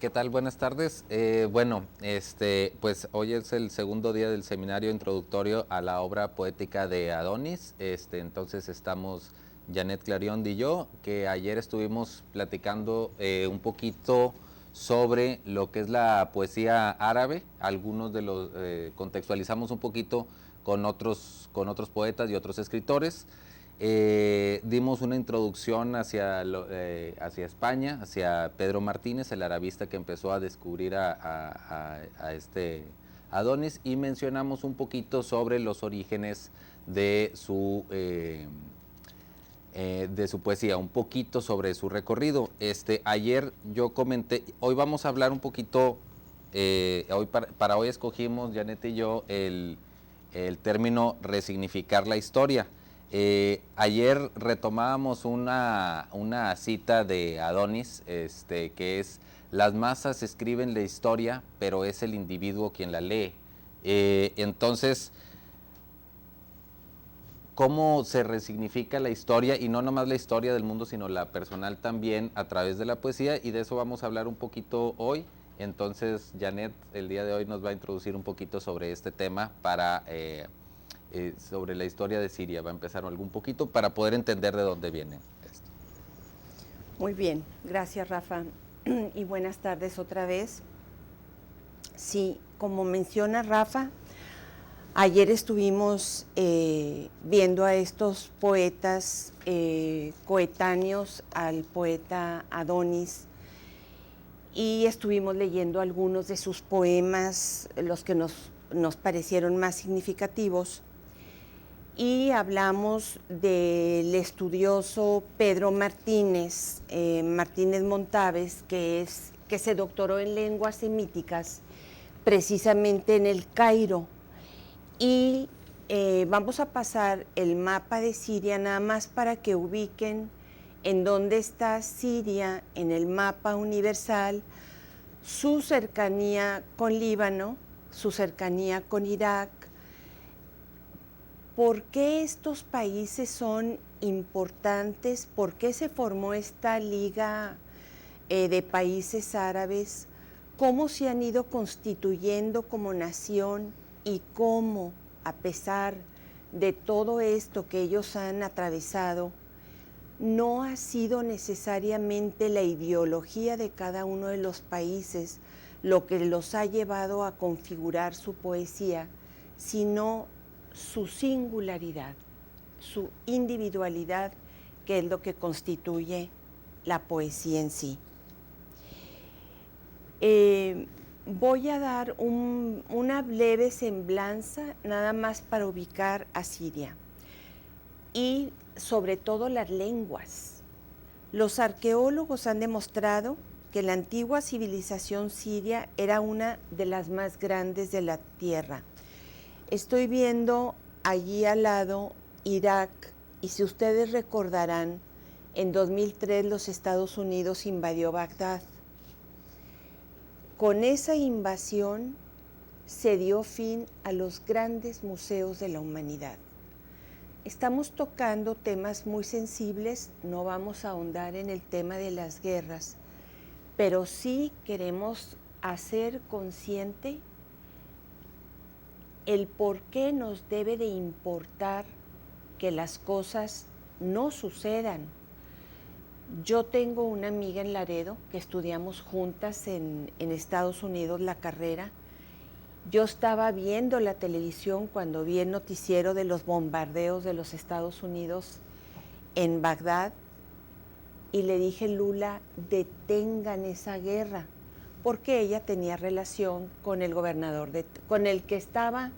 ¿Qué tal? Buenas tardes. Bueno, pues hoy es el segundo día del seminario introductorio a la obra poética de Adonis. Entonces estamos Janet Clarion y yo, que ayer estuvimos platicando un poquito sobre lo que es la poesía árabe. Algunos de los contextualizamos un poquito con otros poetas y otros escritores. Dimos una introducción hacia España, hacia Pedro Martínez, el arabista que empezó a descubrir a este Adonis, y mencionamos un poquito sobre los orígenes de su poesía, un poquito sobre su recorrido. Ayer yo comenté, hoy vamos a hablar un poquito, para hoy escogimos, Janet y yo, el término resignificar la historia. Ayer retomábamos una cita de Adonis, que es: las masas escriben la historia, pero es el individuo quien la lee. Entonces, cómo se resignifica la historia, y no nomás la historia del mundo, sino la personal también, a través de la poesía, y de eso vamos a hablar un poquito hoy. Entonces, Janet, el día de hoy nos va a introducir un poquito sobre este tema sobre la historia de Siria. Va a empezar algún poquito para poder entender de dónde viene esto. Muy bien, gracias Rafa y buenas tardes otra vez. Sí, como menciona Rafa, ayer estuvimos viendo a estos poetas coetáneos al poeta Adonis, y estuvimos leyendo algunos de sus poemas, los que nos parecieron más significativos, y hablamos del estudioso Pedro Martínez, Martínez Montaves, que se doctoró en lenguas semíticas precisamente en el Cairo. Y vamos a pasar el mapa de Siria nada más para que ubiquen en dónde está Siria en el mapa universal, su cercanía con Líbano, su cercanía con Irak. ¿Por qué estos países son importantes? ¿Por qué se formó esta liga de países árabes? ¿Cómo se han ido constituyendo como nación? Y cómo, a pesar de todo esto que ellos han atravesado, no ha sido necesariamente la ideología de cada uno de los países lo que los ha llevado a configurar su poesía, sino su singularidad, su individualidad, que es lo que constituye la poesía en sí. Voy a dar una leve semblanza nada más para ubicar a Siria y sobre todo las lenguas. Los arqueólogos han demostrado que la antigua civilización siria era una de las más grandes de la tierra. Estoy viendo allí al lado Irak, y si ustedes recordarán, en 2003 los Estados Unidos invadió Bagdad. Con esa invasión se dio fin a los grandes museos de la humanidad. Estamos tocando temas muy sensibles, no vamos a ahondar en el tema de las guerras, pero sí queremos hacer consciente el por qué nos debe de importar que las cosas no sucedan. Yo tengo una amiga en Laredo que estudiamos juntas en Estados Unidos la carrera. Yo estaba viendo la televisión cuando vi el noticiero de los bombardeos de los Estados Unidos en Bagdad y le dije: Lula, detengan esa guerra, porque ella tenía relación con el gobernador con el que estaba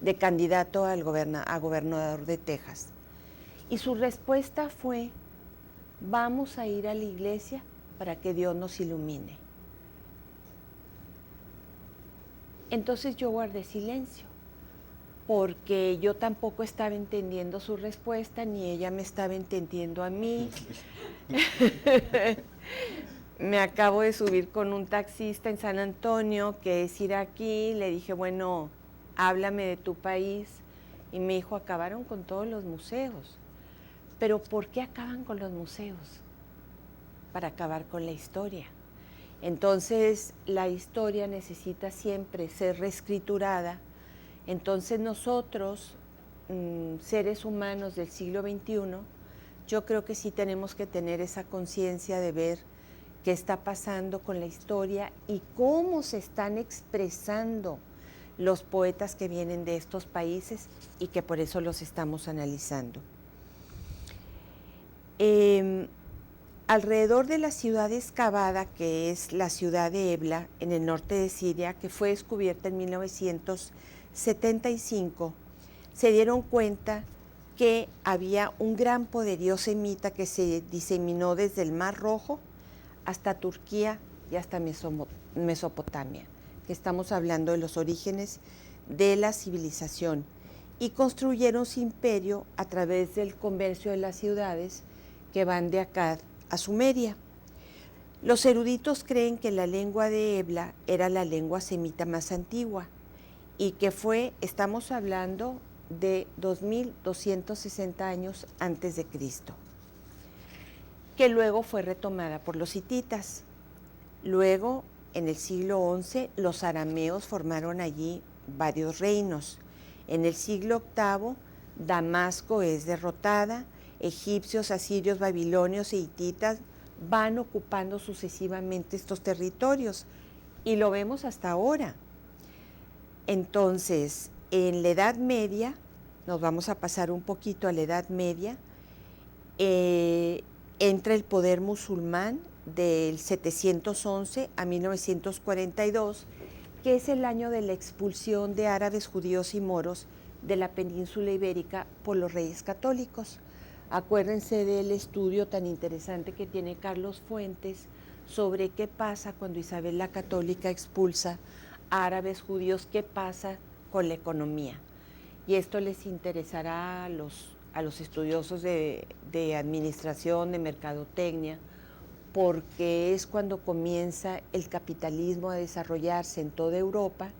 de candidato a gobernador de Texas. Y su respuesta fue: vamos a ir a la iglesia para que Dios nos ilumine. Entonces yo guardé silencio, porque yo tampoco estaba entendiendo su respuesta, ni ella me estaba entendiendo a mí. Me acabo de subir con un taxista en San Antonio que es iraquí. Le dije: bueno, háblame de tu país. Y me dijo: acabaron con todos los museos. ¿Pero por qué acaban con los museos? Para acabar con la historia. Entonces, la historia necesita siempre ser reescriturada. Entonces nosotros, seres humanos del siglo XXI, yo creo que sí tenemos que tener esa conciencia de ver qué está pasando con la historia y cómo se están expresando los poetas que vienen de estos países y que por eso los estamos analizando. Alrededor de la ciudad excavada, que es la ciudad de Ebla, en el norte de Siria, que fue descubierta en 1975, se dieron cuenta que había un gran poderío semita que se diseminó desde el Mar Rojo hasta Turquía y hasta Mesopotamia, que estamos hablando de los orígenes de la civilización, y construyeron su imperio a través del comercio de las ciudades que van de Akkad a Sumeria. Los eruditos creen que la lengua de Ebla era la lengua semita más antigua y que estamos hablando de 2260 años antes de Cristo, que luego fue retomada por los hititas. Luego, en el siglo XI, los arameos formaron allí varios reinos. En el siglo VIII, Damasco es derrotada, egipcios, asirios, babilonios e hititas van ocupando sucesivamente estos territorios y lo vemos hasta ahora. Entonces, en la Edad Media, nos vamos a pasar un poquito a la Edad Media, entra el poder musulmán del 711 a 1942, que es el año de la expulsión de árabes, judíos y moros de la península ibérica por los reyes católicos. Acuérdense del estudio tan interesante que tiene Carlos Fuentes sobre qué pasa cuando Isabel la Católica expulsa árabes, judíos, qué pasa con la economía. Y esto les interesará a los estudiosos de administración, de mercadotecnia, porque es cuando comienza el capitalismo a desarrollarse en toda Europa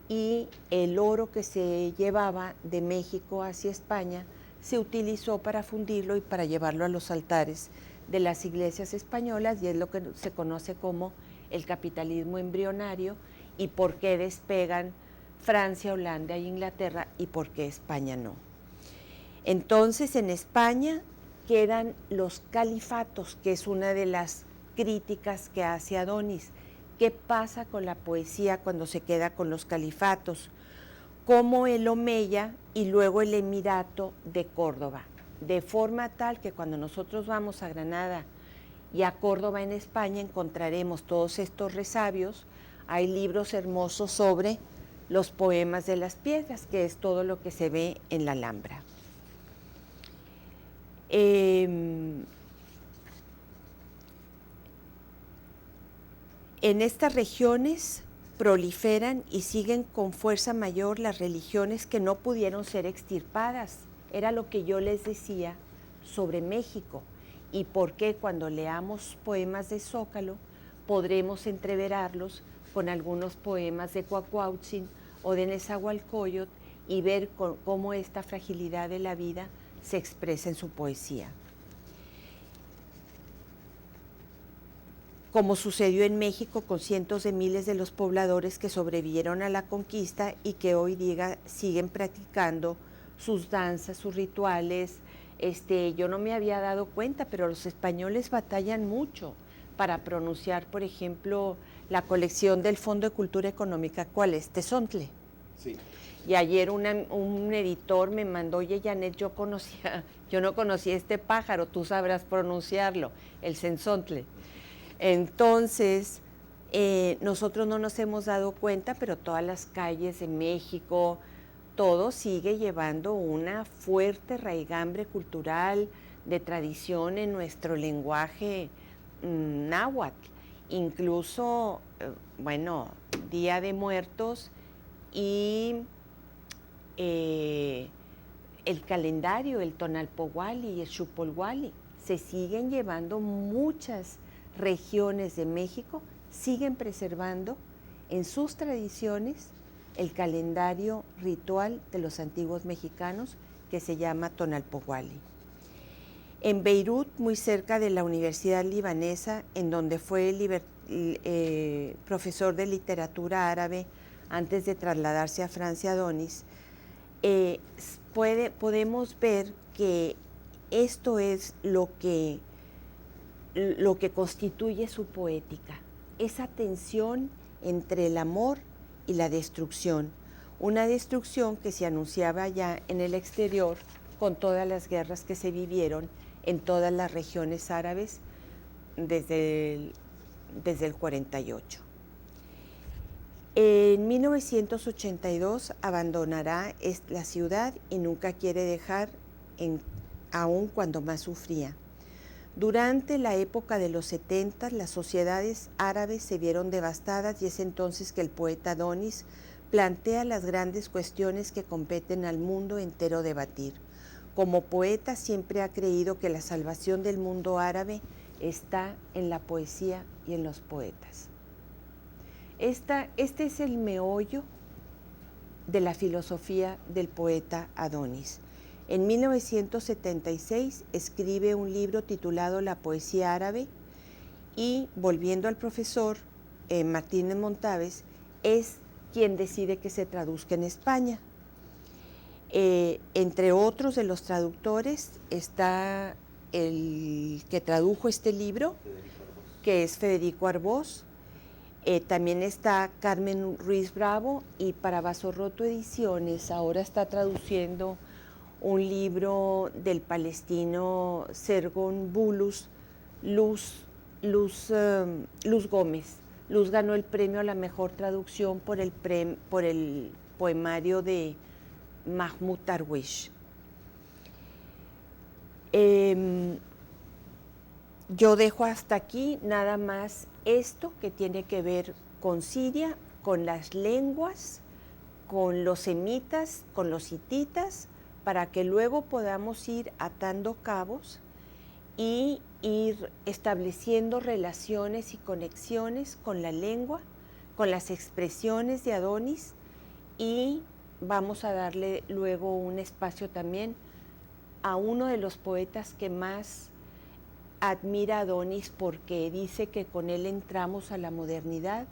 y el oro que se llevaba de México hacia España se utilizó para fundirlo y para llevarlo a los altares de las iglesias españolas, y es lo que se conoce como el capitalismo embrionario, y por qué despegan Francia, Holanda e Inglaterra y por qué España no. Entonces, en España quedan los califatos, que es una de las críticas que hace Adonis. ¿Qué pasa con la poesía cuando se queda con los califatos? Como el Omeya y luego el Emirato de Córdoba, de forma tal que cuando nosotros vamos a Granada y a Córdoba en España encontraremos todos estos resabios. Hay libros hermosos sobre los poemas de las piedras, que es todo lo que se ve en la Alhambra. En estas regiones proliferan y siguen con fuerza mayor las religiones que no pudieron ser extirpadas. Era lo que yo les decía sobre México y por qué cuando leamos poemas de Zócalo podremos entreverarlos con algunos poemas de Cuacuauhtzin o de Nezahualcóyotl y ver cómo esta fragilidad de la vida se expresa en su poesía. Como sucedió en México con cientos de miles de los pobladores que sobrevivieron a la conquista y que hoy día siguen practicando sus danzas, sus rituales. Yo no me había dado cuenta, pero los españoles batallan mucho para pronunciar, por ejemplo, la colección del Fondo de Cultura Económica. ¿Cuál es? Tezontle. Sí. Y ayer un editor me mandó, oye, Janet, yo no conocía este pájaro, tú sabrás pronunciarlo, el cenzontle. Entonces, nosotros no nos hemos dado cuenta, pero todas las calles de México, todo sigue llevando una fuerte raigambre cultural de tradición en nuestro lenguaje náhuatl. Incluso, Día de Muertos y el calendario, el Tonalpohualli y el Xupolhualli, se siguen llevando muchas regiones de México, siguen preservando en sus tradiciones el calendario ritual de los antiguos mexicanos que se llama Tonalpohualli. En Beirut, muy cerca de la Universidad Libanesa, en donde fue profesor de literatura árabe antes de trasladarse a Francia, Adonis, podemos ver que esto es lo que constituye su poética, esa tensión entre el amor y la destrucción, una destrucción que se anunciaba ya en el exterior con todas las guerras que se vivieron en todas las regiones árabes desde el 48. En 1982 abandonará la ciudad y nunca quiere dejar, aun cuando más sufría. Durante la época de los 70, las sociedades árabes se vieron devastadas y es entonces que el poeta Adonis plantea las grandes cuestiones que competen al mundo entero debatir. Como poeta siempre ha creído que la salvación del mundo árabe está en la poesía y en los poetas. Este es el meollo de la filosofía del poeta Adonis. En 1976 escribe un libro titulado La poesía árabe y, volviendo al profesor Martínez Montaves, es quien decide que se traduzca en España. Entre otros de los traductores está el que tradujo este libro, que es Federico Arbós. También está Carmen Ruiz Bravo, y para Vaso Roto Ediciones ahora está traduciendo un libro del palestino Sergon Bulus, Luz Gómez. Luz ganó el premio a la mejor traducción por el poemario de Mahmoud Darwish. Yo dejo hasta aquí nada más esto que tiene que ver con Siria, con las lenguas, con los semitas, con los hititas, para que luego podamos ir atando cabos y ir estableciendo relaciones y conexiones con la lengua, con las expresiones de Adonis, y vamos a darle luego un espacio también a uno de los poetas que más admira a Adonis, porque dice que con él entramos a la modernidad.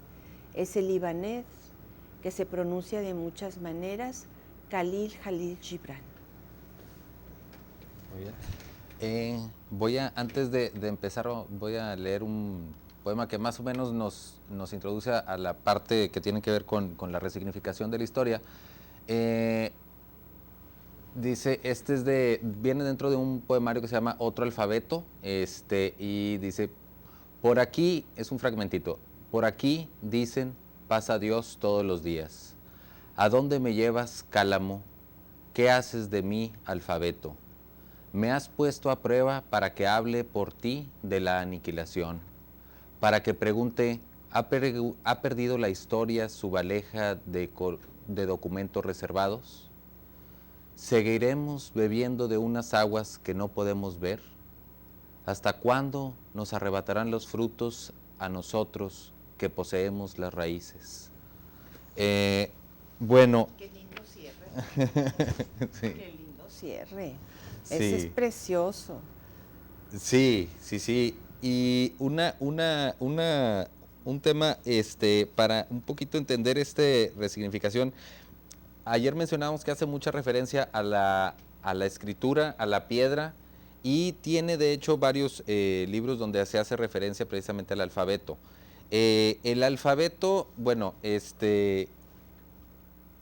Es el libanés, que se pronuncia de muchas maneras, Khalil Gibran. Muy bien. Antes de empezar, voy a leer un poema que más o menos nos introduce a la parte que tiene que ver con la resignificación de la historia. Dice, viene dentro de un poemario que se llama Otro Alfabeto, y dice, por aquí, es un fragmentito, por aquí, dicen, pasa Dios todos los días. ¿A dónde me llevas, cálamo? ¿Qué haces de mí, alfabeto? Me has puesto a prueba para que hable por ti de la aniquilación, para que pregunte, ¿ha perdido la historia su valija de documentos reservados? ¿Seguiremos bebiendo de unas aguas que no podemos ver? ¿Hasta cuándo nos arrebatarán los frutos a nosotros que poseemos las raíces? Bueno. Qué lindo cierre. Sí. Qué lindo cierre. Sí. Ese es precioso. Sí. Y un tema para un poquito entender resignificación. Ayer mencionábamos que hace mucha referencia a la escritura, a la piedra, y tiene de hecho varios libros donde se hace referencia precisamente al alfabeto. El alfabeto, bueno,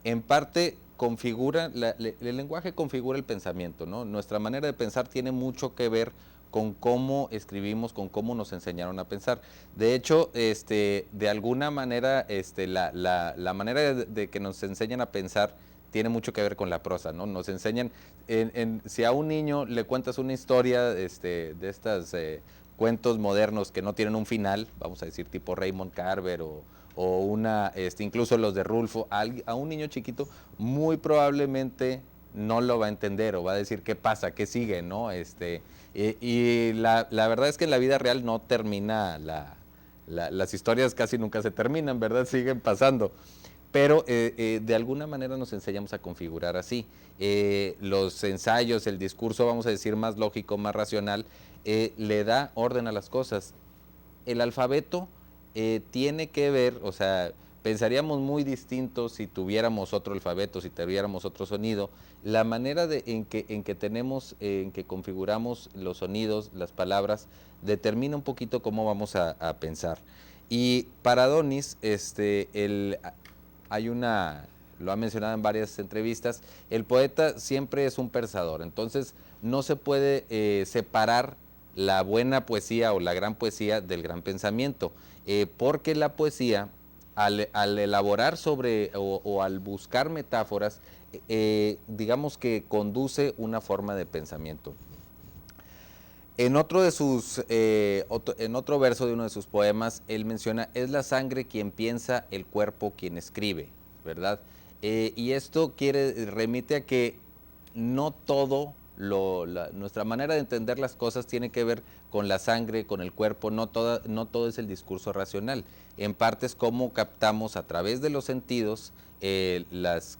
en parte configura, el lenguaje configura el pensamiento, ¿no? Nuestra manera de pensar tiene mucho que ver con cómo escribimos, con cómo nos enseñaron a pensar. De hecho, de alguna manera, la manera de que nos enseñan a pensar tiene mucho que ver con la prosa, ¿no? Nos enseñan, si a un niño le cuentas una historia de estas cuentos modernos que no tienen un final, vamos a decir tipo Raymond Carver o incluso los de Rulfo, a un niño chiquito muy probablemente no lo va a entender o va a decir qué pasa, qué sigue, ¿no? Y la verdad es que en la vida real no termina, las historias casi nunca se terminan, ¿verdad? Siguen pasando. pero de alguna manera nos enseñamos a configurar así. Los ensayos, el discurso, vamos a decir, más lógico, más racional, le da orden a las cosas. El alfabeto tiene que ver, o sea, pensaríamos muy distinto si tuviéramos otro alfabeto, si tuviéramos otro sonido. La manera en que tenemos, en que configuramos los sonidos, las palabras, determina un poquito cómo vamos a pensar. Y para Adonis, hay una, lo ha mencionado en varias entrevistas, el poeta siempre es un pensador, entonces no se puede separar la buena poesía o la gran poesía del gran pensamiento, porque la poesía, al elaborar sobre o al buscar metáforas, digamos que conduce una forma de pensamiento. En otro de sus, en otro verso de uno de sus poemas, él menciona, es la sangre quien piensa, el cuerpo quien escribe, ¿verdad? Y esto remite a que no todo, nuestra manera de entender las cosas tiene que ver con la sangre, con el cuerpo, no todo es el discurso racional. En parte es cómo captamos a través de los sentidos,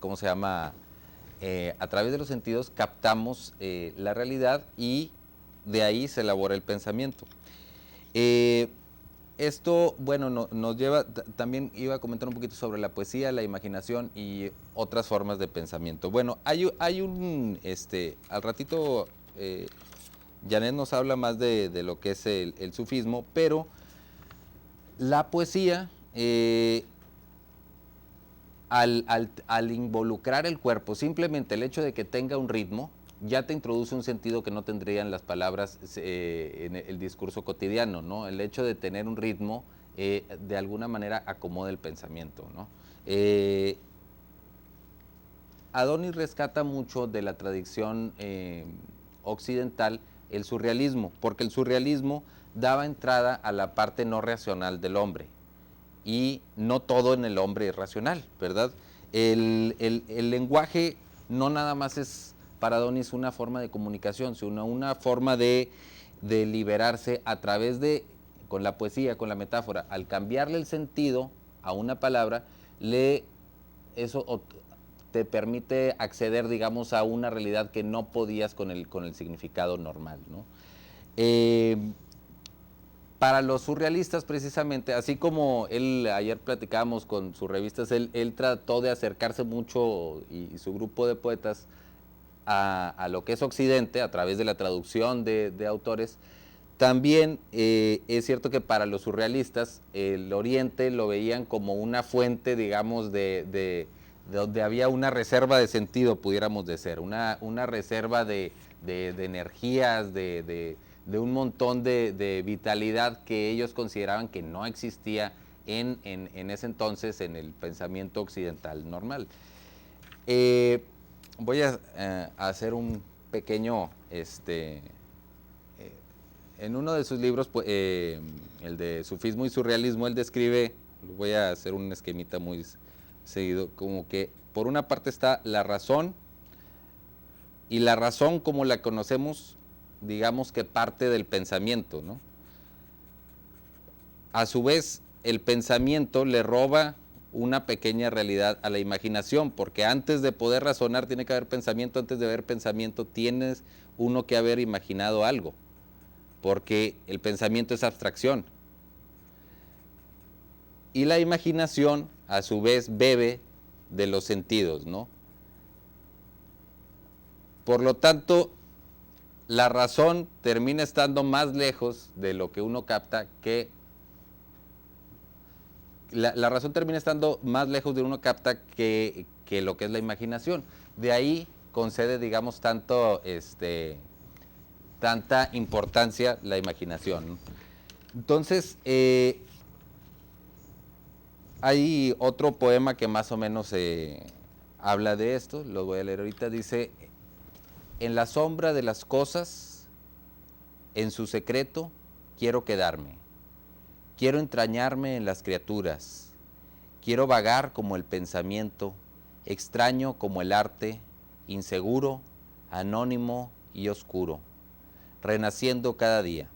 ¿cómo se llama? A través de los sentidos captamos la realidad y de ahí se elabora el pensamiento. Esto, bueno, nos lleva, también iba a comentar un poquito sobre la poesía, la imaginación y otras formas de pensamiento. Bueno, hay un, al ratito, Janet nos habla más de lo que es el sufismo, pero la poesía, al involucrar el cuerpo, simplemente el hecho de que tenga un ritmo, ya te introduce un sentido que no tendrían las palabras en el discurso cotidiano, ¿no? El hecho de tener un ritmo, de alguna manera acomoda el pensamiento, ¿no? Adonis rescata mucho de la tradición occidental el surrealismo, porque el surrealismo daba entrada a la parte no racional del hombre, y no todo en el hombre es racional, ¿verdad? El lenguaje no nada más es para Adonis una forma de comunicación, sino una forma de liberarse a través de, con la poesía, con la metáfora, al cambiarle el sentido a una palabra, eso te permite acceder, digamos, a una realidad que no podías con el significado normal, ¿no? Para los surrealistas, precisamente, así como ayer platicábamos con sus revistas, él trató de acercarse mucho, y su grupo de poetas, a lo que es Occidente, a través de la traducción de autores. También es cierto que para los surrealistas, el Oriente lo veían como una fuente, digamos, de donde había una reserva de sentido, pudiéramos decir, una reserva de energías, de un montón de vitalidad que ellos consideraban que no existía en ese entonces en el pensamiento occidental normal. Voy a hacer un pequeño, en uno de sus libros, el de Sufismo y Surrealismo, él describe, voy a hacer un esquemita muy seguido, como que por una parte está la razón, y la razón como la conocemos, digamos que parte del pensamiento, ¿no? A su vez, el pensamiento le roba una pequeña realidad a la imaginación, porque antes de poder razonar tiene que haber pensamiento, antes de haber pensamiento tienes uno que haber imaginado algo, porque el pensamiento es abstracción. Y la imaginación, a su vez, bebe de los sentidos, ¿no? Por lo tanto, la razón termina estando más lejos de lo que uno capta que... La razón termina estando más lejos de uno capta que lo que es la imaginación. De ahí concede, digamos, tanta importancia la imaginación. Entonces, hay otro poema que más o menos habla de esto, lo voy a leer ahorita, dice, en la sombra de las cosas, en su secreto, quiero quedarme. Quiero entrañarme en las criaturas. Quiero vagar como el pensamiento, extraño como el arte, inseguro, anónimo y oscuro, renaciendo cada día.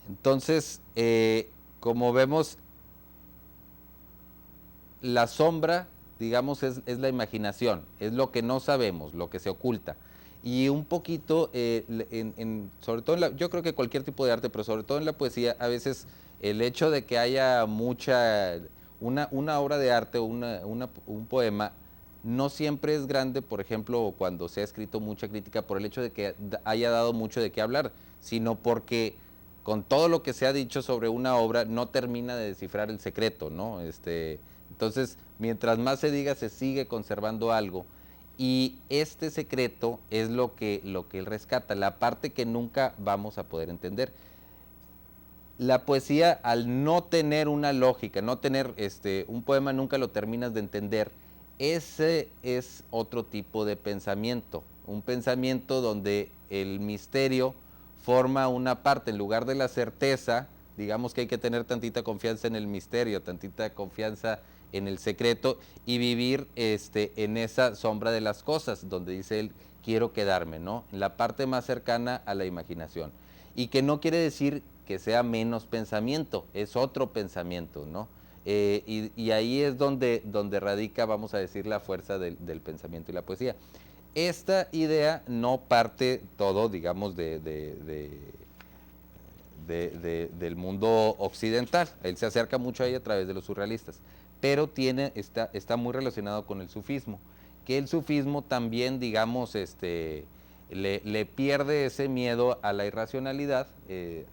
Entonces, como vemos, la sombra, digamos, es la imaginación, es lo que no sabemos, lo que se oculta. Y un poquito, sobre todo, yo creo que cualquier tipo de arte, pero sobre todo en la poesía, a veces el hecho de que haya una obra de arte o un poema, no siempre es grande, por ejemplo, cuando se ha escrito mucha crítica por el hecho de que haya dado mucho de qué hablar, sino porque con todo lo que se ha dicho sobre una obra no termina de descifrar el secreto, ¿no? Entonces, mientras más se diga, se sigue conservando algo. Y este secreto es lo que él rescata, la parte que nunca vamos a poder entender. La poesía, al no tener una lógica, no tener un poema, nunca lo terminas de entender. Ese es otro tipo de pensamiento, un pensamiento donde el misterio forma una parte, en lugar de la certeza. Digamos que hay que tener tantita confianza en el misterio, tantita confianza en el secreto y vivir en esa sombra de las cosas, donde dice él, quiero quedarme, ¿no? En la parte más cercana a la imaginación. Y que no quiere decir que sea menos pensamiento, es otro pensamiento, ¿no? Y ahí es donde radica, vamos a decir, la fuerza del pensamiento y la poesía. Esta idea no parte todo, digamos, del mundo occidental. Él se acerca mucho a ella a través de los surrealistas, pero está muy relacionado con el sufismo, que el sufismo también, digamos, le pierde ese miedo a la irracionalidad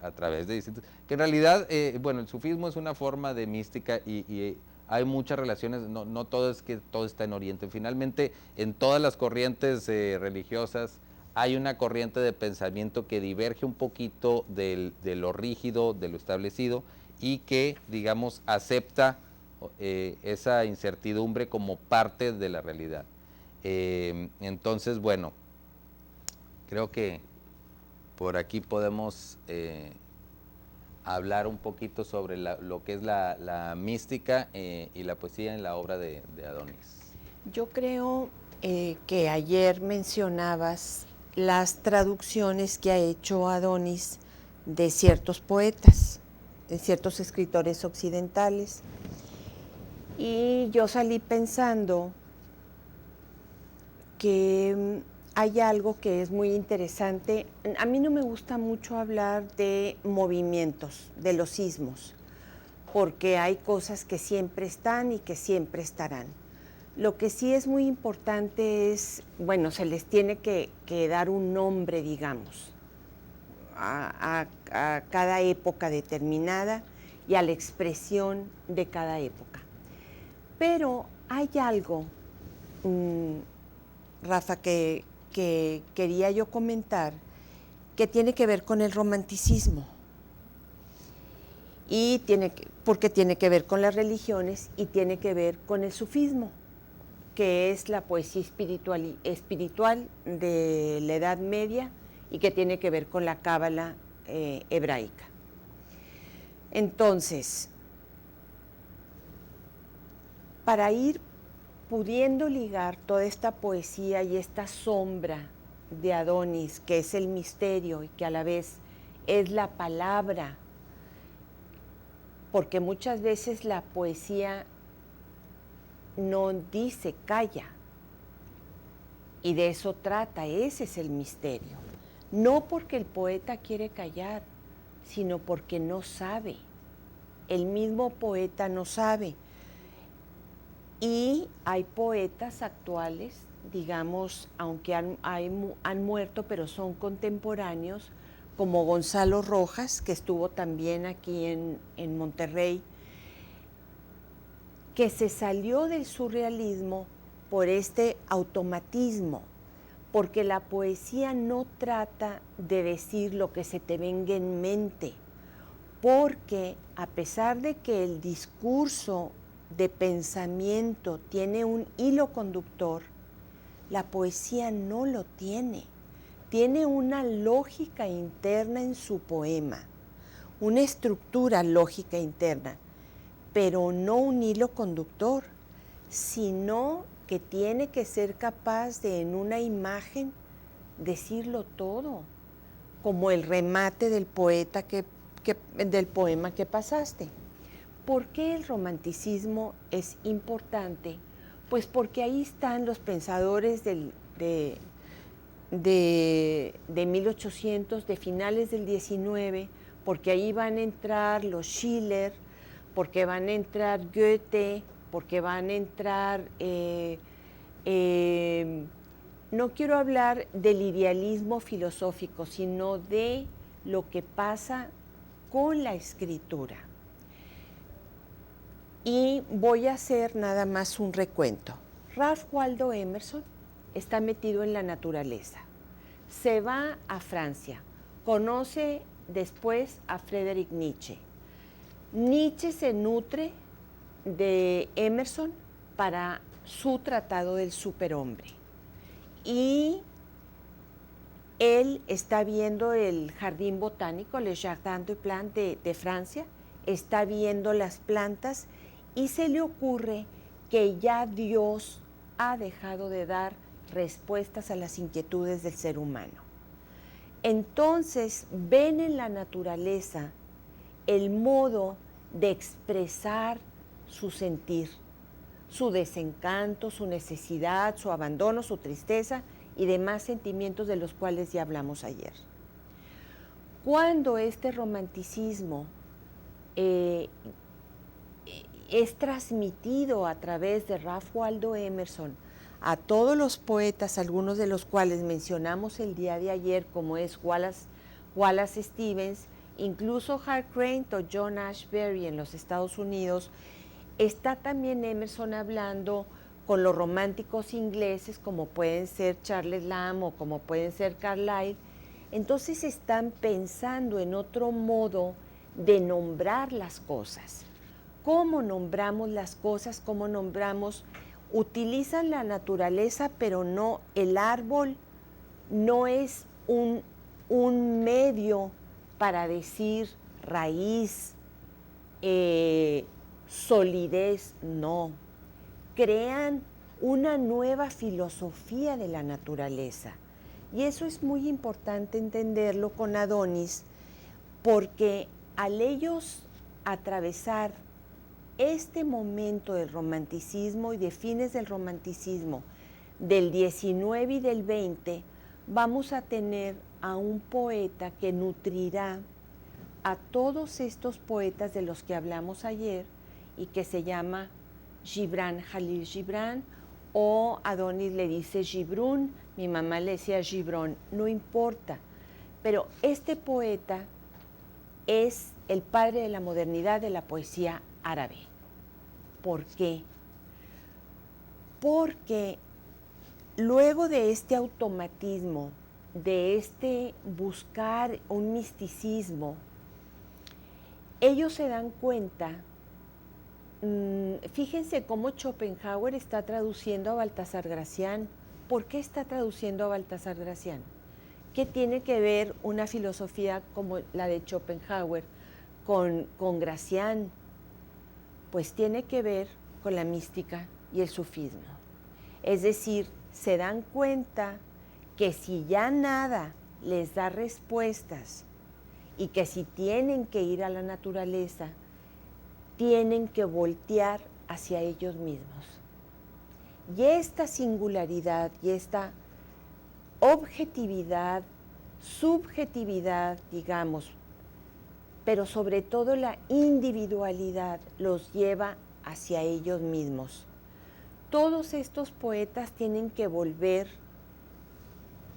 a través de distintos... Que en realidad, bueno, el sufismo es una forma de mística y hay muchas relaciones, no todo es que todo está en Oriente. Finalmente, en todas las corrientes religiosas hay una corriente de pensamiento que diverge un poquito de lo rígido, de lo establecido, y que, digamos, acepta esa incertidumbre como parte de la realidad. Entonces, bueno, creo que por aquí podemos hablar un poquito sobre lo que es la mística y la poesía en la obra de Adonis. Yo creo que ayer mencionabas las traducciones que ha hecho Adonis de ciertos poetas, de ciertos escritores occidentales. Y yo salí pensando que hay algo que es muy interesante. A mí no me gusta mucho hablar de movimientos, de los sismos, porque hay cosas que siempre están y que siempre estarán. Lo que sí es muy importante es, bueno, se les tiene que dar un nombre, digamos, a cada época determinada y a la expresión de cada época. Pero hay algo, Rafa, que quería yo comentar, que tiene que ver con el romanticismo. Y porque tiene que ver con las religiones y tiene que ver con el sufismo, que es la poesía espiritual de la Edad Media y que tiene que ver con la cábala hebraica. Entonces, para ir pudiendo ligar toda esta poesía y esta sombra de Adonis, que es el misterio y que a la vez es la palabra, porque muchas veces la poesía no dice, calla, y de eso trata, ese es el misterio. No porque el poeta quiere callar, sino porque no sabe. El mismo poeta no sabe. Y hay poetas actuales, digamos, aunque han muerto, pero son contemporáneos, como Gonzalo Rojas, que estuvo también aquí en Monterrey, que se salió del surrealismo por este automatismo, porque la poesía no trata de decir lo que se te venga en mente, porque a pesar de que el discurso de pensamiento tiene un hilo conductor, la poesía no lo tiene. Tiene una lógica interna en su poema, una estructura lógica interna, pero no un hilo conductor, sino que tiene que ser capaz de en una imagen decirlo todo, como el remate del poema que pasaste. ¿Por qué el romanticismo es importante? Pues porque ahí están los pensadores de 1800, de finales del 19, porque ahí van a entrar los Schiller, porque van a entrar Goethe, porque van a entrar, no quiero hablar del idealismo filosófico, sino de lo que pasa con la escritura. Y voy a hacer nada más un recuento. Ralph Waldo Emerson está metido en la naturaleza. Se va a Francia, conoce después a Friedrich Nietzsche. Nietzsche se nutre de Emerson para su tratado del superhombre. Y él está viendo el jardín botánico, Le Jardin des Plantes de Francia, está viendo las plantas y se le ocurre que ya Dios ha dejado de dar respuestas a las inquietudes del ser humano. Entonces ven en la naturaleza el modo de expresar su sentir, su desencanto, su necesidad, su abandono, su tristeza y demás sentimientos de los cuales ya hablamos ayer. Cuando este romanticismo es transmitido a través de Ralph Waldo Emerson a todos los poetas, algunos de los cuales mencionamos el día de ayer, como es Wallace Stevens, incluso Hal Craig o John Ashbery en los Estados Unidos, está también Emerson hablando con los románticos ingleses, como pueden ser Charles Lamb o como pueden ser Carlyle. Entonces están pensando en otro modo de nombrar las cosas. ¿Cómo nombramos las cosas? ¿Cómo nombramos? Utilizan la naturaleza, pero no, el árbol no es un medio para decir raíz, solidez, no. Crean una nueva filosofía de la naturaleza. Y eso es muy importante entenderlo con Adonis, porque al ellos atravesar este momento del romanticismo y de fines del romanticismo del 19 y del 20, vamos a tener a un poeta que nutrirá a todos estos poetas de los que hablamos ayer y que se llama Gibran, Jalil Gibran, o Adonis le dice Gibrún, mi mamá le decía Gibrón, no importa, pero este poeta es el padre de la modernidad de la poesía árabe. ¿Por qué? Porque luego de este automatismo, de este buscar un misticismo, ellos se dan cuenta, fíjense cómo Schopenhauer está traduciendo a Baltasar Gracián. ¿Por qué está traduciendo a Baltasar Gracián? ¿Qué tiene que ver una filosofía como la de Schopenhauer con Gracián? Pues tiene que ver con la mística y el sufismo. Es decir, se dan cuenta que si ya nada les da respuestas y que si tienen que ir a la naturaleza, tienen que voltear hacia ellos mismos. Y esta singularidad y esta objetividad, subjetividad, digamos, pero sobre todo la individualidad los lleva hacia ellos mismos. Todos estos poetas tienen que volver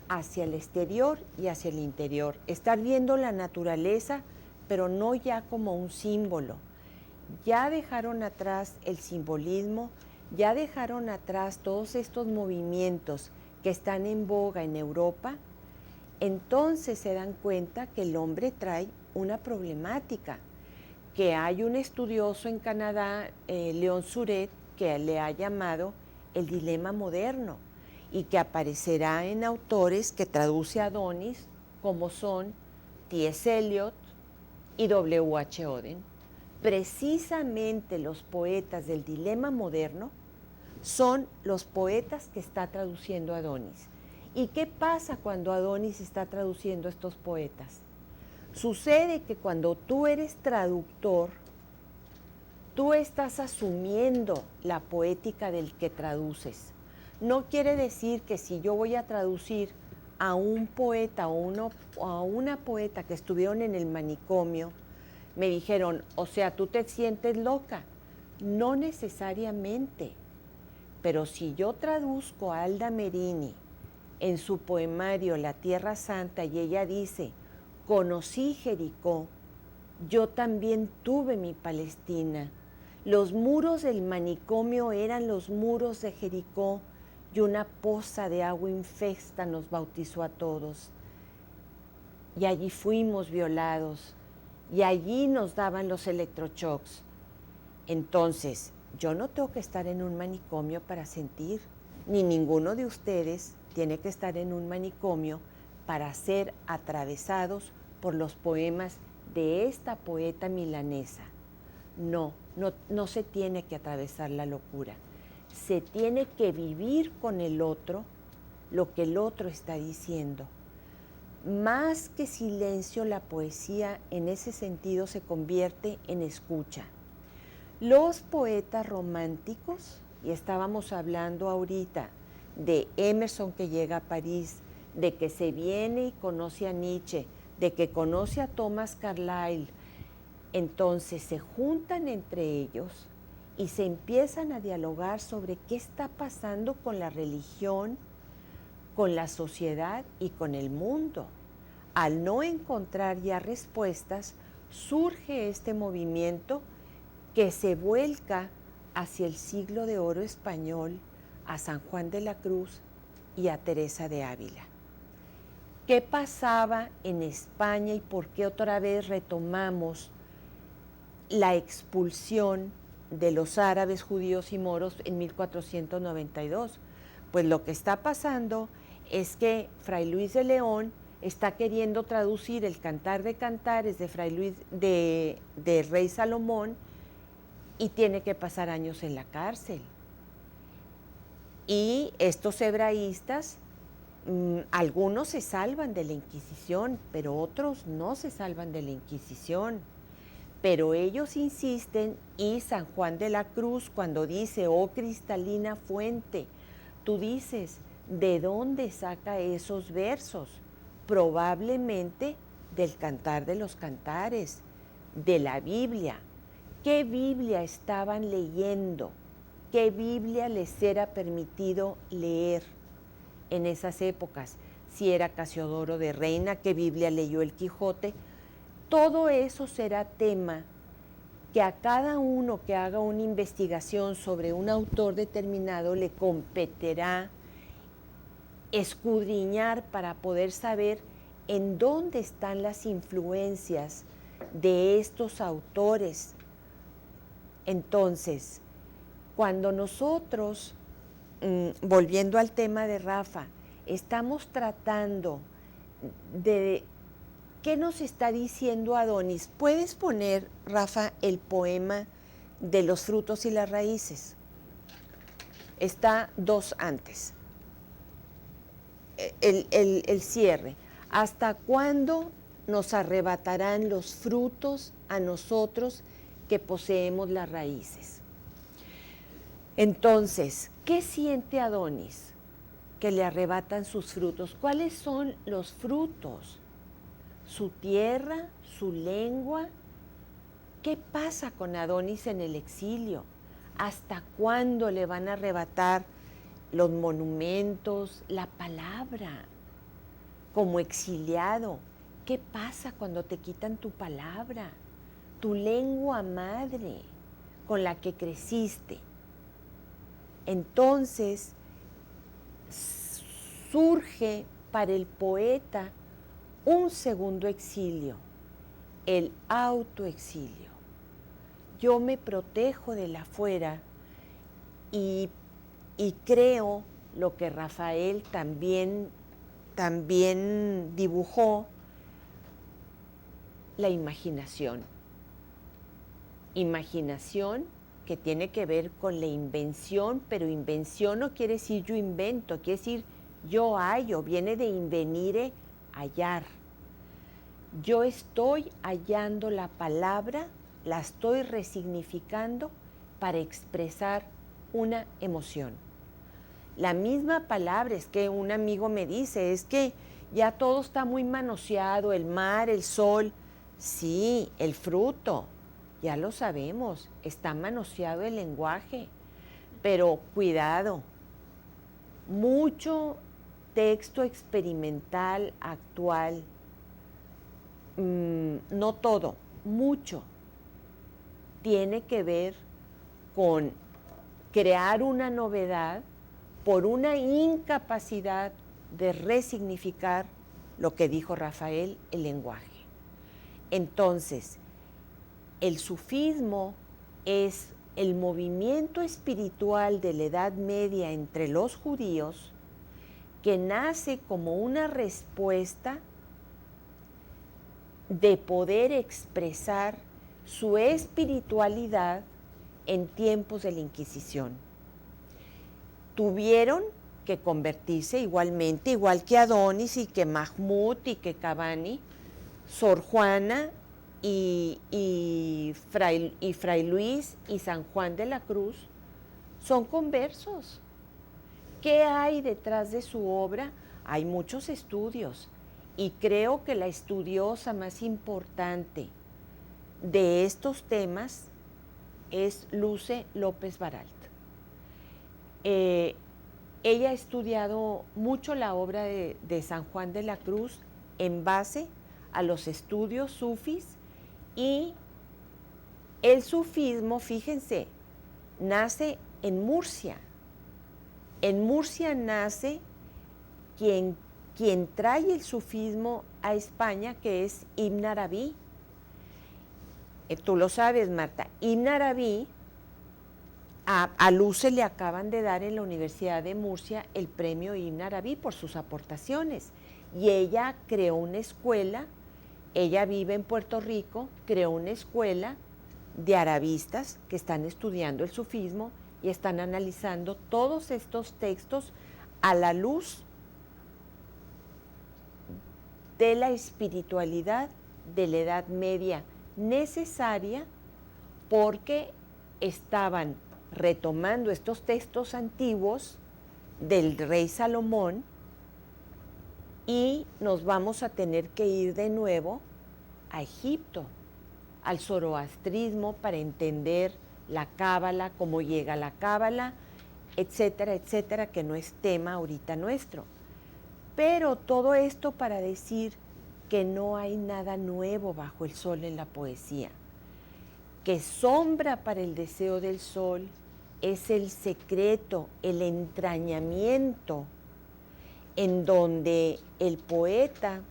hacia el exterior y hacia el interior, estar viendo la naturaleza, pero no ya como un símbolo. Ya dejaron atrás el simbolismo, ya dejaron atrás todos estos movimientos que están en boga en Europa. Entonces se dan cuenta que el hombre trae una problemática, que hay un estudioso en Canadá, Leon Suret, que le ha llamado el dilema moderno y que aparecerá en autores que traduce a Adonis, como son T.S. Eliot y W.H. Auden. Precisamente los poetas del dilema moderno son los poetas que está traduciendo Adonis. ¿Y qué pasa cuando Adonis está traduciendo a estos poetas? Sucede que cuando tú eres traductor, tú estás asumiendo la poética del que traduces. No quiere decir que si yo voy a traducir a un poeta o a una poeta que estuvieron en el manicomio, me dijeron, o sea, tú te sientes loca. No necesariamente, pero si yo traduzco a Alda Merini en su poemario La Tierra Santa y ella dice, conocí Jericó, yo también tuve mi Palestina. Los muros del manicomio eran los muros de Jericó y una poza de agua infesta nos bautizó a todos. Y allí fuimos violados y allí nos daban los electroshocks. Entonces, yo no tengo que estar en un manicomio para sentir, ni ninguno de ustedes tiene que estar en un manicomio para ser atravesados por los poemas de esta poeta milanesa. No se tiene que atravesar la locura. Se tiene que vivir con el otro lo que el otro está diciendo. Más que silencio, la poesía en ese sentido se convierte en escucha. Los poetas románticos, y estábamos hablando ahorita de Emerson que llega a París, de que se viene y conoce a Nietzsche, de que conoce a Thomas Carlyle, entonces se juntan entre ellos y se empiezan a dialogar sobre qué está pasando con la religión, con la sociedad y con el mundo. Al no encontrar ya respuestas, surge este movimiento que se vuelca hacia el siglo de oro español, a San Juan de la Cruz y a Teresa de Ávila. ¿Qué pasaba en España y por qué otra vez retomamos la expulsión de los árabes, judíos y moros en 1492? Pues lo que está pasando es que Fray Luis de León está queriendo traducir el Cantar de Cantares de Fray Luis de Rey Salomón y tiene que pasar años en la cárcel. Y estos hebraístas, algunos se salvan de la Inquisición, pero otros no se salvan de la Inquisición. Pero ellos insisten, y San Juan de la Cruz cuando dice, oh cristalina fuente, tú dices, ¿de dónde saca esos versos? Probablemente del Cantar de los Cantares, de la Biblia. ¿Qué Biblia estaban leyendo? ¿Qué Biblia les era permitido leer en esas épocas? Si era Casiodoro de Reina, ¿qué Biblia leyó el Quijote? Todo eso será tema que a cada uno que haga una investigación sobre un autor determinado le competirá escudriñar para poder saber en dónde están las influencias de estos autores. Entonces, cuando nosotros, volviendo al tema de Rafa, estamos tratando de ¿qué nos está diciendo Adonis? ¿Puedes poner, Rafa, el poema de los frutos y las raíces? Está 2 antes. El cierre. ¿Hasta cuándo nos arrebatarán los frutos a nosotros que poseemos las raíces? Entonces, ¿qué siente Adonis que le arrebatan sus frutos? ¿Cuáles son los frutos? ¿Su tierra? ¿Su lengua? ¿Qué pasa con Adonis en el exilio? ¿Hasta cuándo le van a arrebatar los monumentos, la palabra? Como exiliado, ¿qué pasa cuando te quitan tu palabra? Tu lengua madre con la que creciste. Entonces, surge para el poeta un segundo exilio, el autoexilio. Yo me protejo del afuera y creo lo que Rafael también dibujó, la imaginación. Imaginación que tiene que ver con la invención, pero invención no quiere decir yo invento, quiere decir yo hallo, viene de invenire, hallar. Yo estoy hallando la palabra la estoy resignificando para expresar una emoción. La misma palabra, es que un amigo me dice, es que ya todo está muy manoseado, el mar, el sol. Sí, el fruto, ya lo sabemos, está manoseado el lenguaje, pero cuidado, mucho texto experimental actual, no todo, mucho, tiene que ver con crear una novedad por una incapacidad de resignificar lo que dijo Rafael, el lenguaje. Entonces, el sufismo es el movimiento espiritual de la Edad Media entre los judíos que nace como una respuesta de poder expresar su espiritualidad en tiempos de la Inquisición. Tuvieron que convertirse igualmente, igual que Adonis y que Mahmoud y que Cavani, Sor Juana y Fray Luis y San Juan de la Cruz, son conversos. ¿Qué hay detrás de su obra? Hay muchos estudios y creo que la estudiosa más importante de estos temas es Luce López Baralt. Ella ha estudiado mucho la obra de San Juan de la Cruz en base a los estudios sufis, y el sufismo, fíjense, nace en Murcia. En Murcia nace quien trae el sufismo a España, que es Ibn Arabi. Tú lo sabes, Marta. Ibn Arabi, a Luce le acaban de dar en la Universidad de Murcia el premio Ibn Arabi por sus aportaciones. Y ella creó una escuela, ella vive en Puerto Rico, creó una escuela de arabistas que están estudiando el sufismo y están analizando todos estos textos a la luz de la espiritualidad de la Edad Media necesaria, porque estaban retomando estos textos antiguos del rey Salomón y nos vamos a tener que ir de nuevo a Egipto, al zoroastrismo, para entender la cábala, cómo llega la cábala, etcétera, etcétera, que no es tema ahorita nuestro. Pero todo esto para decir que no hay nada nuevo bajo el sol en la poesía, que Sombra para el deseo del sol es el secreto, el entrañamiento, en donde el poeta,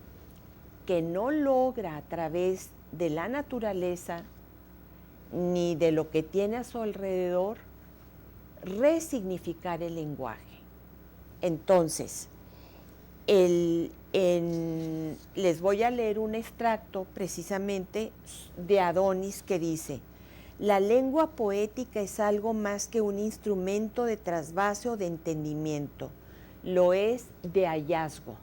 que no logra a través de la naturaleza ni de lo que tiene a su alrededor resignificar el lenguaje. Entonces, les voy a leer un extracto precisamente de Adonis que dice: la lengua poética es algo más que un instrumento de trasvase o de entendimiento, lo es de hallazgo.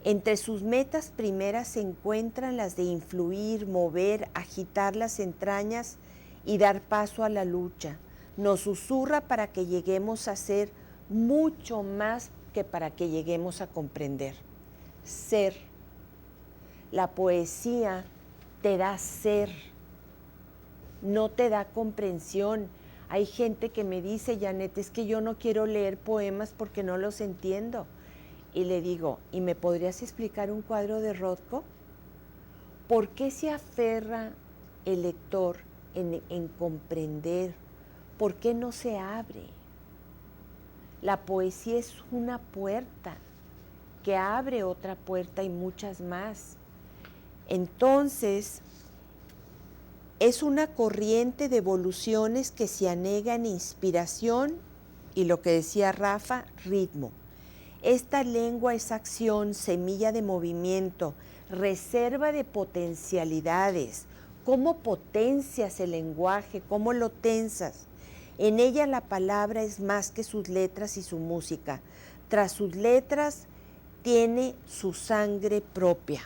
Entre sus metas primeras se encuentran las de influir, mover, agitar las entrañas y dar paso a la lucha. Nos susurra para que lleguemos a ser mucho más que para que lleguemos a comprender. Ser. La poesía te da ser, no te da comprensión. Hay gente que me dice: Janet, es que yo no quiero leer poemas porque no los entiendo. Y le digo: ¿y me podrías explicar un cuadro de Rothko? ¿Por qué se aferra el lector en comprender? ¿Por qué no se abre? La poesía es una puerta que abre otra puerta y muchas más. Entonces, es una corriente de evoluciones que se anega en inspiración y, lo que decía Rafa, ritmo. Esta lengua es acción, semilla de movimiento, reserva de potencialidades. ¿Cómo potencias el lenguaje? ¿Cómo lo tensas? En ella la palabra es más que sus letras y su música. Tras sus letras tiene su sangre propia.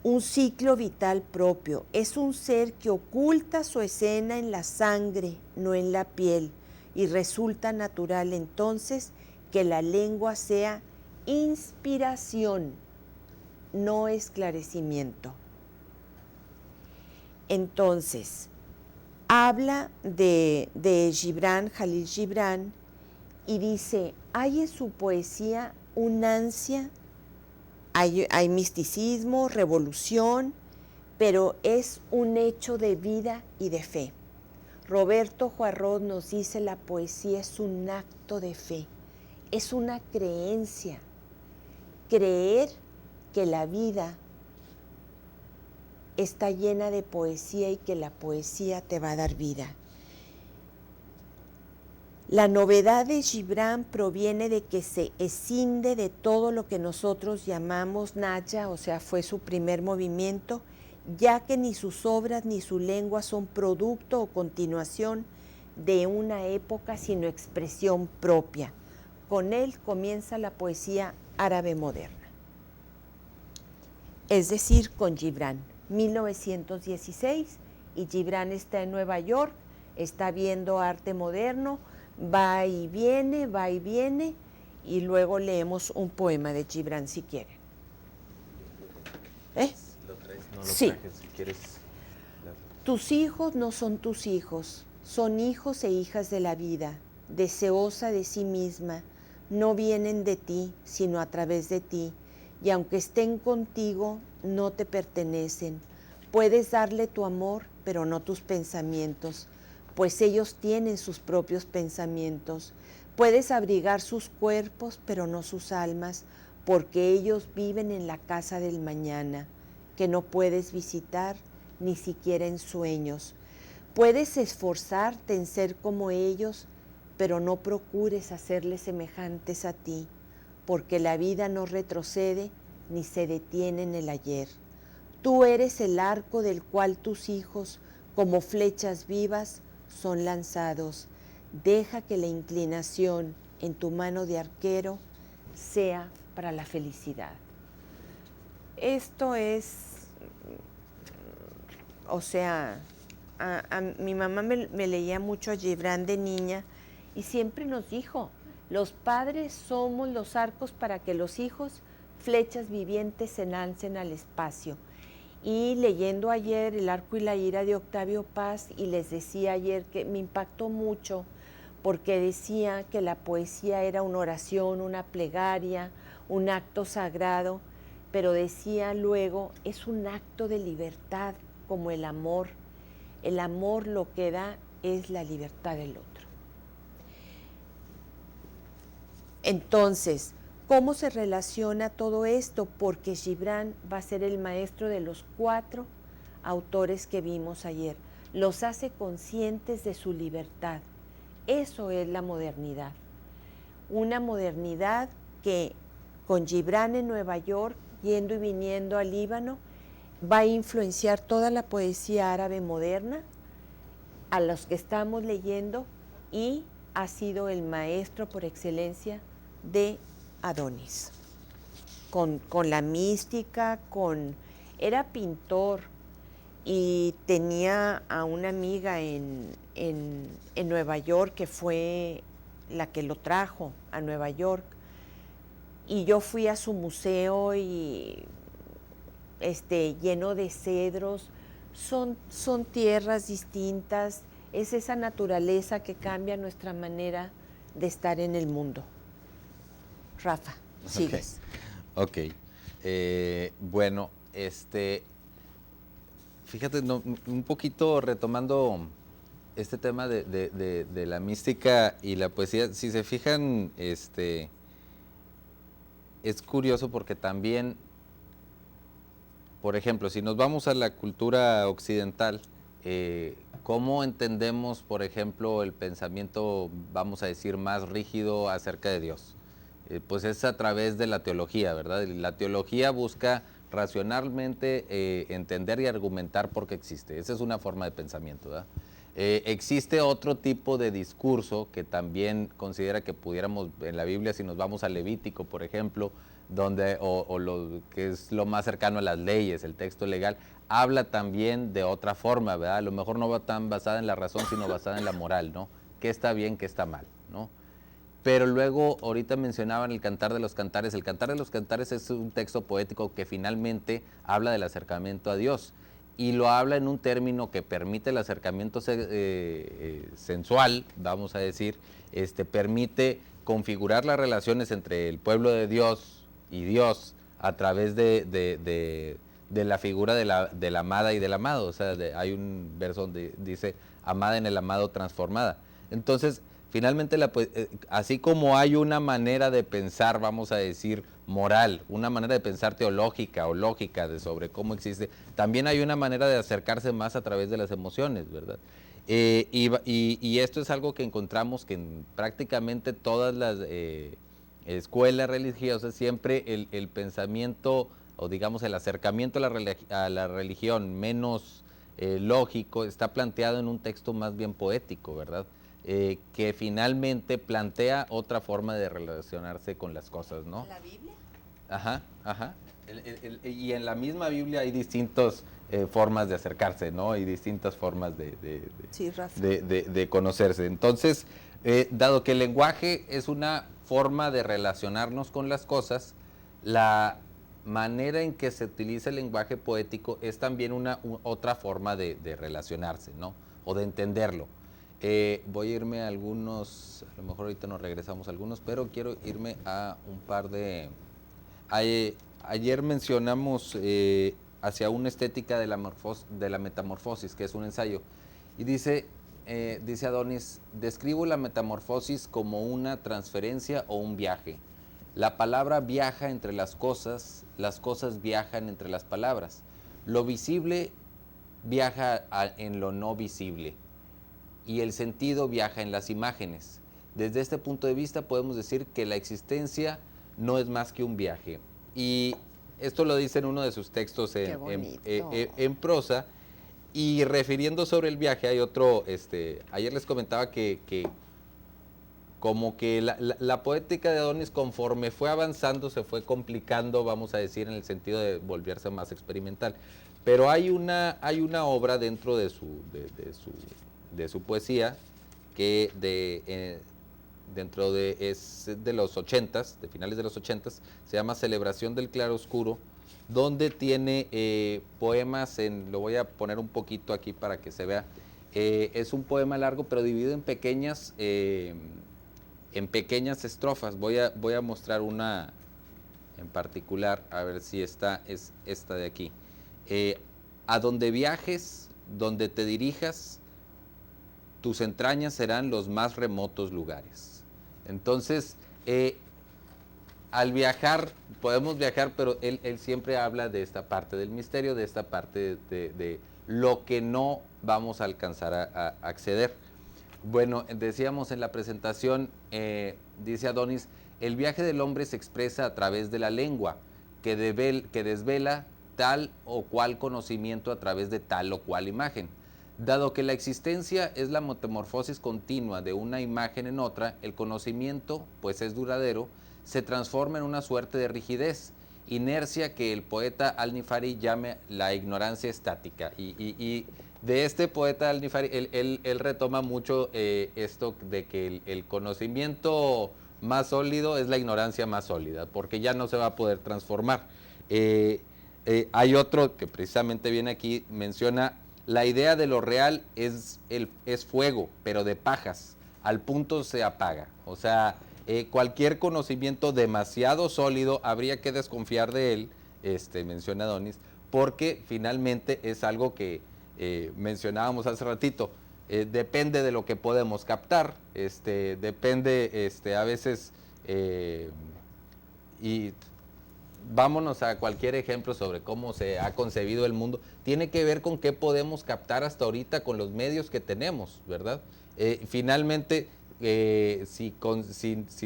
un ciclo vital propio. Es un ser que oculta su escena en la sangre, no en la piel, y resulta natural entonces que la lengua sea inspiración, no esclarecimiento. Entonces, habla de Gibran, Jalil Gibran, y dice, hay en su poesía un ansia, hay misticismo, revolución, pero es un hecho de vida y de fe. Roberto Juarrot nos dice, la poesía es un acto de fe, es una creencia, creer que la vida está llena de poesía y que la poesía te va a dar vida. La novedad de Gibran proviene de que se escinde de todo lo que nosotros llamamos Naya, o sea, fue su primer movimiento, ya que ni sus obras ni su lengua son producto o continuación de una época, sino expresión propia. Con él comienza la poesía árabe moderna. Es decir, con Gibran, 1916, y Gibran está en Nueva York, está viendo arte moderno, va y viene, y luego leemos un poema de Gibran si quieren. ¿Lo traes? No lo Sí. trajes, si quieres. Tus hijos no son tus hijos, son hijos e hijas de la vida, deseosa de sí misma, no vienen de ti, sino a través de ti, y aunque estén contigo, no te pertenecen. Puedes darle tu amor, pero no tus pensamientos, pues ellos tienen sus propios pensamientos. Puedes abrigar sus cuerpos, pero no sus almas, porque ellos viven en la casa del mañana, que no puedes visitar ni siquiera en sueños. Puedes esforzarte en ser como ellos, pero no procures hacerles semejantes a ti, porque la vida no retrocede ni se detiene en el ayer. Tú eres el arco del cual tus hijos, como flechas vivas, son lanzados. Deja que la inclinación en tu mano de arquero sea para la felicidad. Esto es, o sea, mi mamá me leía mucho a Gibran de niña y siempre nos dijo, los padres somos los arcos para que los hijos, flechas vivientes, se lancen al espacio. Y leyendo ayer El arco y la ira de Octavio Paz, y les decía ayer que me impactó mucho porque decía que la poesía era una oración, una plegaria, un acto sagrado, pero decía luego, es un acto de libertad como el amor. El amor lo que da es la libertad del otro. Entonces, ¿cómo se relaciona todo esto? Porque Gibran va a ser el maestro de los 4 autores que vimos ayer. Los hace conscientes de su libertad. Eso es la modernidad. Una modernidad que con Gibran en Nueva York, yendo y viniendo al Líbano, va a influenciar toda la poesía árabe moderna a los que estamos leyendo, y ha sido el maestro por excelencia de Adonis, con la mística, era pintor y tenía a una amiga en Nueva York que fue la que lo trajo a Nueva York, y yo fui a su museo y lleno de cedros, son tierras distintas, es esa naturaleza que cambia nuestra manera de estar en el mundo. Rafa, sigues. Ok. Bueno, fíjate, un poquito retomando este tema de la mística y la poesía, si se fijan, es curioso porque también, por ejemplo, si nos vamos a la cultura occidental, ¿cómo entendemos, por ejemplo, el pensamiento, vamos a decir, más rígido acerca de Dios? Pues es a través de la teología, ¿verdad? La teología busca racionalmente entender y argumentar por qué existe. Esa es una forma de pensamiento, ¿verdad? Existe otro tipo de discurso que también considera que pudiéramos, en la Biblia, si nos vamos a Levítico, por ejemplo, o lo que es lo más cercano a las leyes, el texto legal, habla también de otra forma, ¿verdad? A lo mejor no va tan basada en la razón, sino basada en la moral, ¿no? ¿Qué está bien, qué está mal, ¿no? Pero luego, ahorita mencionaban el Cantar de los Cantares. El Cantar de los Cantares es un texto poético que finalmente habla del acercamiento a Dios. Y lo habla en un término que permite el acercamiento sensual, vamos a decir, permite configurar las relaciones entre el pueblo de Dios y Dios a través de la figura de la amada y del amado. O sea, hay un verso donde dice, amada en el amado transformada. Entonces, finalmente, así como hay una manera de pensar, vamos a decir, moral, una manera de pensar teológica o lógica sobre cómo existe, también hay una manera de acercarse más a través de las emociones, ¿verdad? Y esto es algo que encontramos que en prácticamente todas las escuelas religiosas, siempre el pensamiento, o digamos el acercamiento a la religión menos lógico, está planteado en un texto más bien poético, ¿verdad? Que finalmente plantea otra forma de relacionarse con las cosas, ¿no? ¿La Biblia? Ajá, ajá. Y en la misma Biblia hay distintas formas de acercarse, ¿no? Y distintas formas Sí, Rafa. de conocerse. Entonces, dado que el lenguaje es una forma de relacionarnos con las cosas, la manera en que se utiliza el lenguaje poético es también otra forma de relacionarse, ¿no? O de entenderlo. Voy a irme a algunos, a lo mejor ahorita nos regresamos a algunos, pero quiero irme a un par de... Ayer mencionamos hacia una estética de la metamorfosis, que es un ensayo, y dice Adonis, describo la metamorfosis como una transferencia o un viaje. La palabra viaja entre las cosas viajan entre las palabras. Lo visible viaja en lo no visible y el sentido viaja en las imágenes. Desde este punto de vista podemos decir que la existencia no es más que un viaje. Y esto lo dice en uno de sus textos en prosa. Y refiriendo sobre el viaje, hay otro, ayer les comentaba que como que la poética de Adonis, conforme fue avanzando, se fue complicando, vamos a decir, en el sentido de volverse más experimental. Pero hay una obra dentro de su poesía que es de los 80s, de finales de los 80s, se llama Celebración del Claroscuro, donde tiene poemas, lo voy a poner un poquito aquí para que se vea. Es un poema largo, pero dividido en pequeñas estrofas. Voy a mostrar una en particular, a ver si es esta de aquí. A donde viajes, donde te dirijas, tus entrañas serán los más remotos lugares. Entonces, al viajar, podemos viajar, pero él siempre habla de esta parte del misterio, de esta parte de lo que no vamos a alcanzar a acceder. Bueno, decíamos en la presentación, dice Adonis, el viaje del hombre se expresa a través de la lengua, que desvela tal o cual conocimiento a través de tal o cual imagen. Dado que la existencia es la metamorfosis continua de una imagen en otra, el conocimiento, pues es duradero, se transforma en una suerte de rigidez, inercia que el poeta Al-Nifari llama la ignorancia estática. Y de este poeta Al-Nifari, él retoma mucho esto de que el conocimiento más sólido es la ignorancia más sólida, porque ya no se va a poder transformar. Hay otro que precisamente viene aquí, menciona, la idea de lo real es fuego, pero de pajas, al punto se apaga. O sea, cualquier conocimiento demasiado sólido habría que desconfiar de él, menciona Adonis, porque finalmente es algo que mencionábamos hace ratito, depende de lo que podemos captar, depende a veces, y vámonos a cualquier ejemplo sobre cómo se ha concebido el mundo, tiene que ver con qué podemos captar hasta ahorita con los medios que tenemos, ¿verdad? Finalmente, si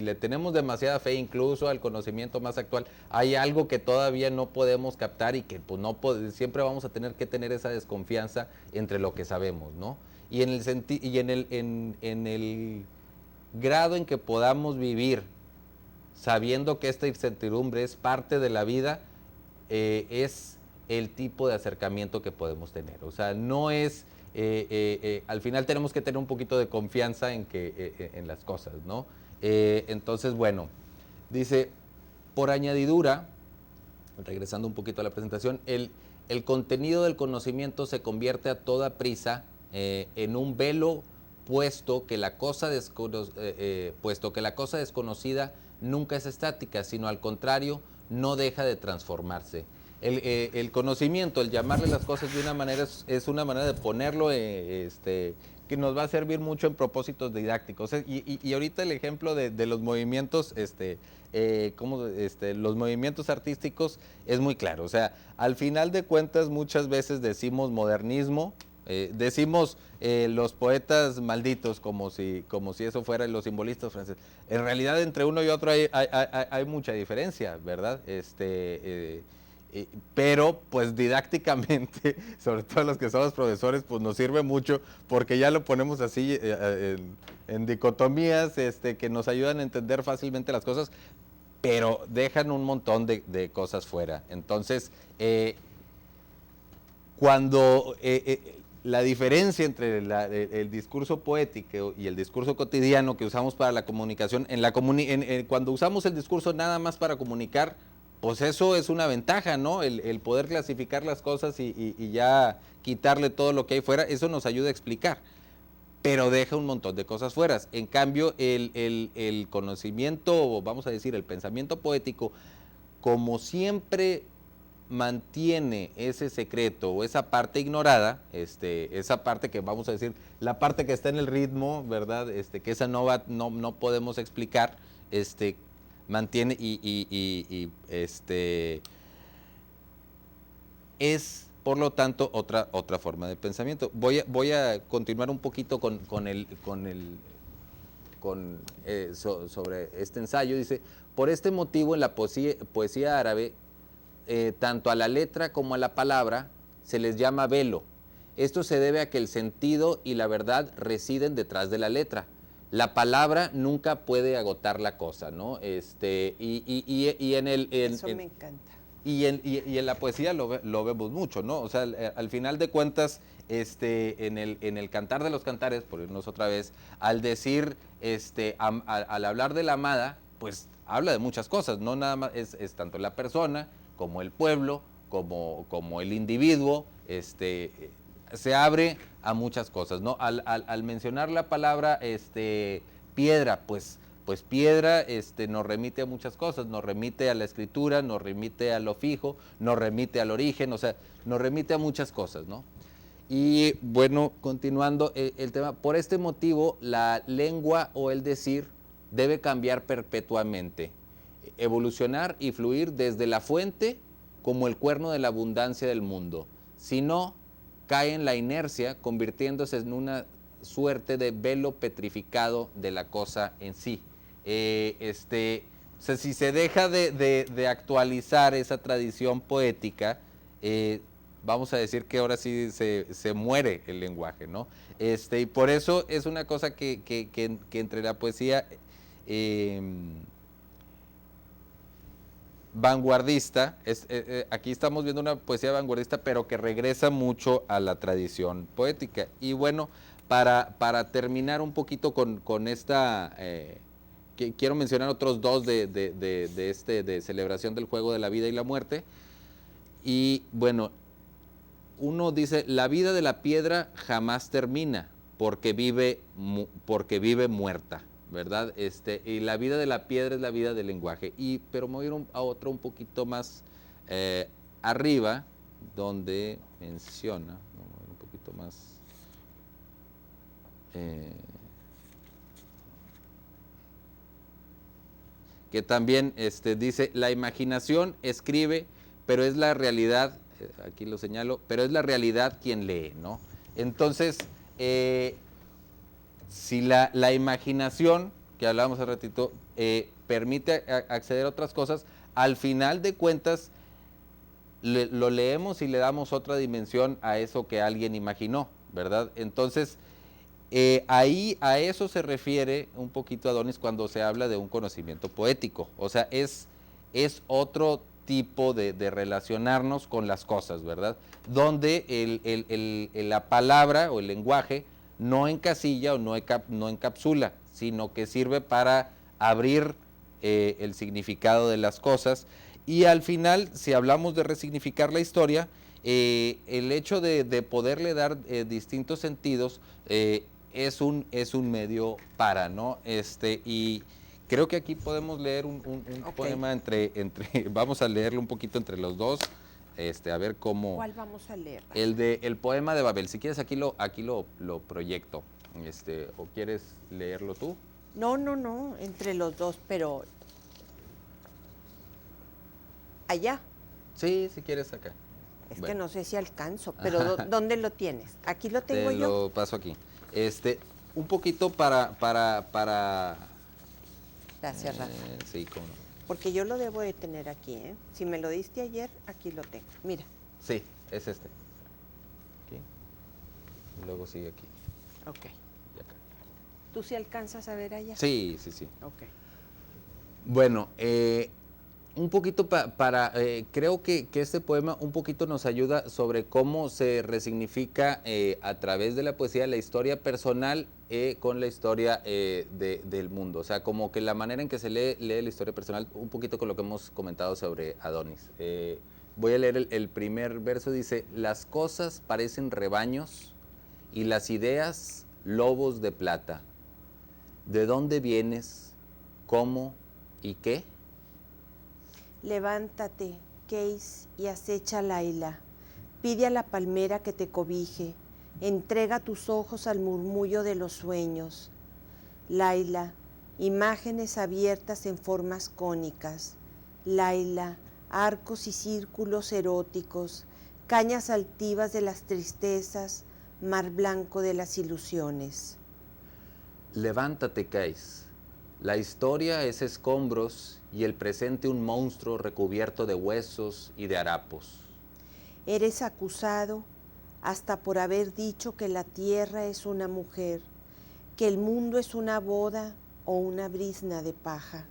le tenemos demasiada fe incluso al conocimiento más actual, hay algo que todavía no podemos captar y que pues, siempre vamos a tener que tener esa desconfianza entre lo que sabemos, ¿no? Y en el grado en que podamos vivir sabiendo que esta incertidumbre es parte de la vida, es el tipo de acercamiento que podemos tener. O sea, no es, al final tenemos que tener un poquito de confianza en las cosas, ¿no? Entonces, bueno, dice, por añadidura, regresando un poquito a la presentación, el contenido del conocimiento se convierte a toda prisa en un velo puesto que la cosa desconocida nunca es estática, sino al contrario, no deja de transformarse. El conocimiento, el llamarle las cosas de una manera, es una manera de ponerlo que nos va a servir mucho en propósitos didácticos. Y ahorita el ejemplo de los movimientos, los movimientos artísticos es muy claro. O sea, al final de cuentas muchas veces decimos modernismo, decimos los poetas malditos como si eso fuera los simbolistas franceses. En realidad entre uno y otro hay mucha diferencia, ¿verdad? Pero pues didácticamente, sobre todo los que somos profesores, pues nos sirve mucho porque ya lo ponemos así en dicotomías que nos ayudan a entender fácilmente las cosas, pero dejan un montón de cosas fuera. Entonces, cuando la diferencia entre el discurso poético y el discurso cotidiano que usamos para la comunicación, cuando usamos el discurso nada más para comunicar, pues eso es una ventaja, ¿no? El poder clasificar las cosas y ya quitarle todo lo que hay fuera, eso nos ayuda a explicar, pero deja un montón de cosas fuera. En cambio, el conocimiento, vamos a decir, el pensamiento poético, como siempre mantiene ese secreto o esa parte ignorada, esa parte que vamos a decir, la parte que está en el ritmo, ¿verdad? Que esa no podemos explicar, mantiene es por lo tanto otra forma de pensamiento. Voy a continuar un poquito sobre este ensayo. Dice, por este motivo en la poesía árabe, tanto a la letra como a la palabra se les llama velo. Esto se debe a que el sentido y la verdad residen detrás de la letra. La palabra nunca puede agotar la cosa, ¿no? Eso me encanta. Y en la poesía lo vemos mucho, ¿no? O sea, al final de cuentas, en el Cantar de los Cantares, por irnos otra vez, al decir, al hablar de la amada, pues habla de muchas cosas, no nada más, es tanto la persona, como el pueblo, como el individuo, se abre a muchas cosas, ¿no? Al mencionar la palabra piedra, pues piedra nos remite a muchas cosas, nos remite a la escritura, nos remite a lo fijo, nos remite al origen, o sea, nos remite a muchas cosas, ¿no? Y bueno, continuando el tema, por este motivo la lengua o el decir debe cambiar perpetuamente, evolucionar y fluir desde la fuente como el cuerno de la abundancia del mundo. Si no, cae en la inercia, convirtiéndose en una suerte de velo petrificado de la cosa en sí. O sea, si se deja de actualizar esa tradición poética, vamos a decir que ahora sí se muere el lenguaje, ¿no? Y por eso es una cosa que entre la poesía vanguardista, aquí estamos viendo una poesía vanguardista, pero que regresa mucho a la tradición poética. Y bueno, para terminar un poquito con esta, quiero mencionar otros dos de celebración del juego de la vida y la muerte. Y bueno, uno dice, la vida de la piedra jamás termina, porque vive muerta, ¿verdad? Y la vida de la piedra es la vida del lenguaje. Pero me voy a ir a otro un poquito más arriba, donde menciona, un poquito más, que también dice, la imaginación escribe, pero es la realidad, aquí lo señalo, pero es la realidad quien lee, ¿no? Entonces, si la imaginación, que hablábamos hace ratito, permite acceder a otras cosas, al final de cuentas lo leemos y le damos otra dimensión a eso que alguien imaginó, ¿verdad? Entonces, Ahí a eso se refiere un poquito Adonis cuando se habla de un conocimiento poético. O sea, es otro tipo de relacionarnos con las cosas, ¿verdad? Donde la palabra o el lenguaje no encasilla o no encapsula, sino que sirve para abrir el significado de las cosas. Y al final, si hablamos de resignificar la historia, el hecho de poderle dar distintos sentidos es un medio para, ¿no? Y creo que aquí podemos leer un poema vamos a leerlo un poquito entre los dos, a ver cómo. ¿Cuál vamos a leer? El poema de Babel. Si quieres aquí lo proyecto, o quieres leerlo tú. No, entre los dos, pero allá. Sí, si quieres acá. Es que no sé si alcanzo, pero ¿dónde lo tienes? Aquí lo tengo yo. Lo paso aquí. Un poquito para. Gracias, Rafa. Sí, cómo no. Porque yo lo debo de tener aquí, ¿eh? Si me lo diste ayer, aquí lo tengo. Mira. Sí, es este. Aquí. Y luego sigue aquí. Ok. Y acá. ¿Tú sí alcanzas a ver allá? Sí. Ok. Bueno, un poquito creo que este poema un poquito nos ayuda sobre cómo se resignifica a través de la poesía la historia personal con la historia del mundo. O sea, como que la manera en que se lee la historia personal, un poquito con lo que hemos comentado sobre Adonis. Voy a leer el primer verso, dice: las cosas parecen rebaños y las ideas lobos de plata. ¿De dónde vienes? ¿Cómo y qué? Levántate, Keis, y acecha a Laila. Pide a la palmera que te cobije. Entrega tus ojos al murmullo de los sueños. Laila, imágenes abiertas en formas cónicas. Laila, arcos y círculos eróticos, cañas altivas de las tristezas, mar blanco de las ilusiones. Levántate, Keis. La historia es escombros y el presente un monstruo recubierto de huesos y de harapos. Eres acusado hasta por haber dicho que la tierra es una mujer, que el mundo es una boda o una brizna de paja.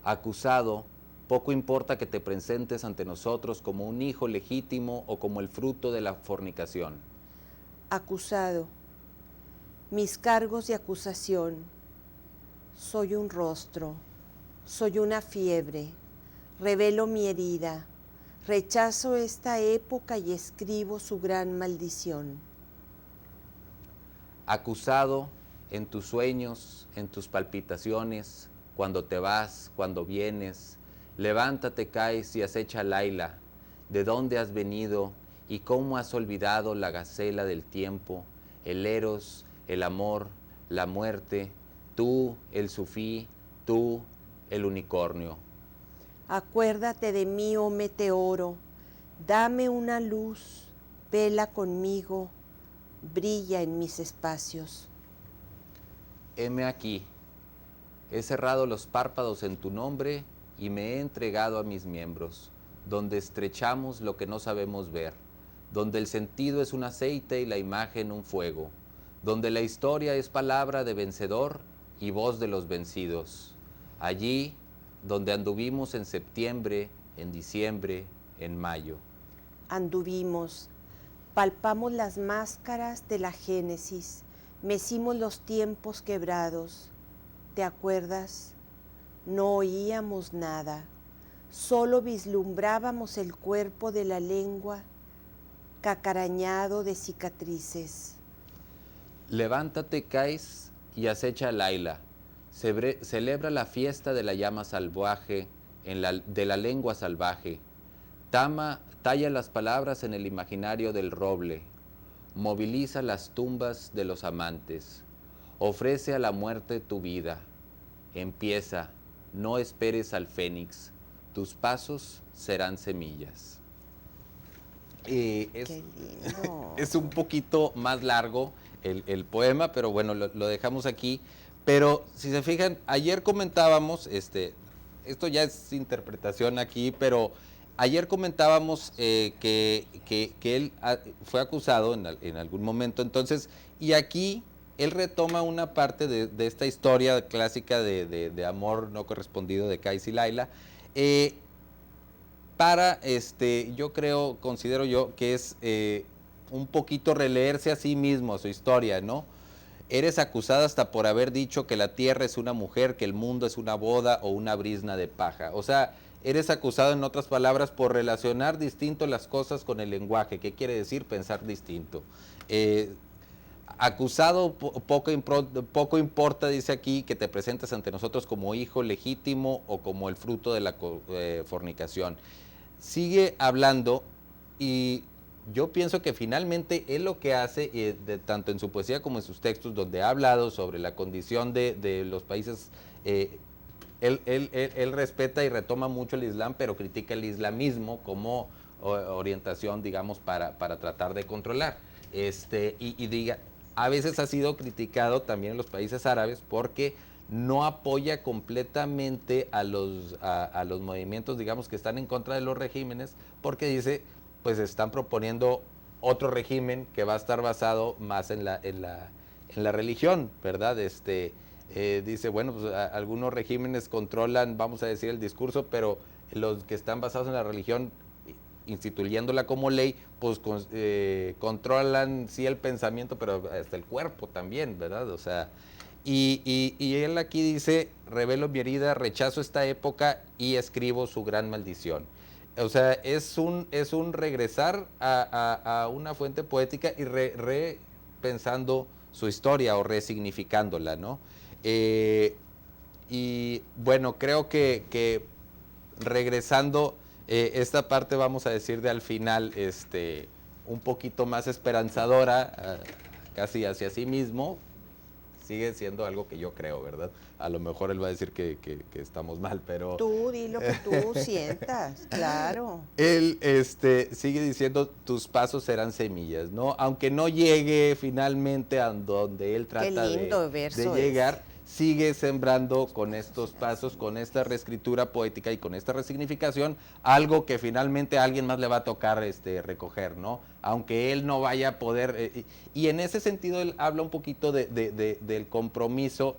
Acusado, poco importa que te presentes ante nosotros como un hijo legítimo o como el fruto de la fornicación. Acusado, mis cargos de acusación. Soy un rostro, soy una fiebre, revelo mi herida, rechazo esta época y escribo su gran maldición. Acusado, en tus sueños, en tus palpitaciones, cuando te vas, cuando vienes, levántate, Keis, y acecha a Laila. ¿De dónde has venido y cómo has olvidado la gacela del tiempo, el eros, el amor, la muerte? Tú, el sufí, tú, el unicornio. Acuérdate de mí, oh meteoro, dame una luz, vela conmigo, brilla en mis espacios. Heme aquí, he cerrado los párpados en tu nombre y me he entregado a mis miembros, donde estrechamos lo que no sabemos ver, donde el sentido es un aceite y la imagen un fuego, donde la historia es palabra de vencedor y voz de los vencidos. Allí donde anduvimos en septiembre, en diciembre, en mayo. Anduvimos, palpamos las máscaras de la génesis, mecimos los tiempos quebrados. ¿Te acuerdas? No oíamos nada, solo vislumbrábamos el cuerpo de la lengua cacarañado de cicatrices. Levántate, Keis, y acecha a Laila. Celebra la fiesta de la llama salvaje, de la lengua salvaje. Talla las palabras en el imaginario del roble. Moviliza las tumbas de los amantes. Ofrece a la muerte tu vida. Empieza, no esperes al fénix. Tus pasos serán semillas. Qué lindo. Es un poquito más largo el poema, pero bueno, lo dejamos aquí. Pero si se fijan, ayer comentábamos, esto ya es interpretación aquí, pero ayer comentábamos que él fue acusado en algún momento. Entonces, y aquí él retoma una parte de esta historia clásica de amor no correspondido de Kais y Laila, para, yo creo, considero yo que es un poquito releerse a sí mismo, a su historia, ¿no? Eres acusada hasta por haber dicho que la tierra es una mujer, que el mundo es una boda o una brizna de paja. O sea, eres acusado, en otras palabras, por relacionar distinto las cosas con el lenguaje. ¿Qué quiere decir? Pensar distinto. Acusado, poco importa, dice aquí, que te presentes ante nosotros como hijo legítimo o como el fruto de la fornicación. Sigue hablando y yo pienso que finalmente él lo que hace, tanto en su poesía como en sus textos, donde ha hablado sobre la condición de los países, él respeta y retoma mucho el Islam, pero critica el islamismo como orientación, digamos, para tratar de controlar. A veces ha sido criticado también en los países árabes porque no apoya completamente a los movimientos, digamos, que están en contra de los regímenes, porque dice, pues están proponiendo otro régimen que va a estar basado más en la religión, ¿verdad? Dice, bueno, pues algunos regímenes controlan, vamos a decir, el discurso, pero los que están basados en la religión, instituyéndola como ley, pues controlan sí el pensamiento, pero hasta el cuerpo también, ¿verdad? O sea, y él aquí dice, revelo mi herida, rechazo esta época y escribo su gran maldición. O sea, es un regresar a una fuente poética y repensando su historia o resignificándola, ¿no? Y bueno, creo que regresando esta parte, vamos a decir, de al final, un poquito más esperanzadora, casi hacia sí mismo, sigue siendo algo que yo creo, ¿verdad? A lo mejor él va a decir que estamos mal, pero... Tú di lo que tú sientas, claro. Él sigue diciendo, tus pasos serán semillas, ¿no? Aunque no llegue finalmente a donde él trata de llegar, sigue sembrando con estos pasos, con esta reescritura poética y con esta resignificación, algo que finalmente a alguien más le va a tocar recoger, ¿no? Aunque él no vaya a poder, y en ese sentido él habla un poquito del compromiso,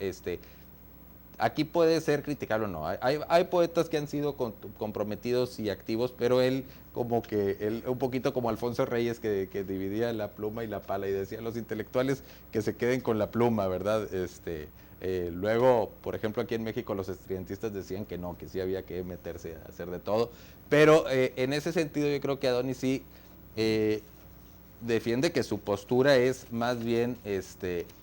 aquí puede ser criticable o no. Hay poetas que han sido comprometidos y activos, pero él como que, un poquito como Alfonso Reyes, que dividía la pluma y la pala y decía a los intelectuales que se queden con la pluma, ¿verdad? Luego, por ejemplo, aquí en México los estudiantistas decían que no, que sí había que meterse a hacer de todo. Pero en ese sentido yo creo que Adonis sí defiende que su postura es más bien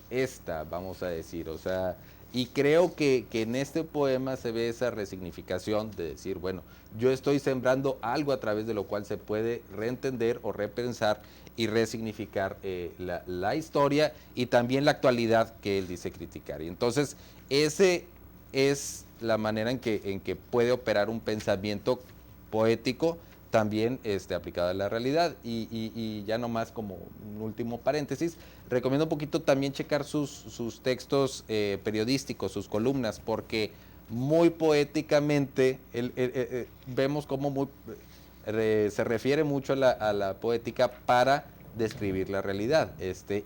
esta, vamos a decir, o sea, y creo que en este poema se ve esa resignificación de decir, bueno, yo estoy sembrando algo a través de lo cual se puede reentender o repensar y resignificar la historia y también la actualidad que él dice criticar. Y entonces, ese es la manera en que puede operar un pensamiento poético también aplicado a la realidad. Y ya nomás como un último paréntesis, recomiendo un poquito también checar sus textos periodísticos, sus columnas, porque muy poéticamente vemos cómo se refiere mucho a la poética para describir la realidad.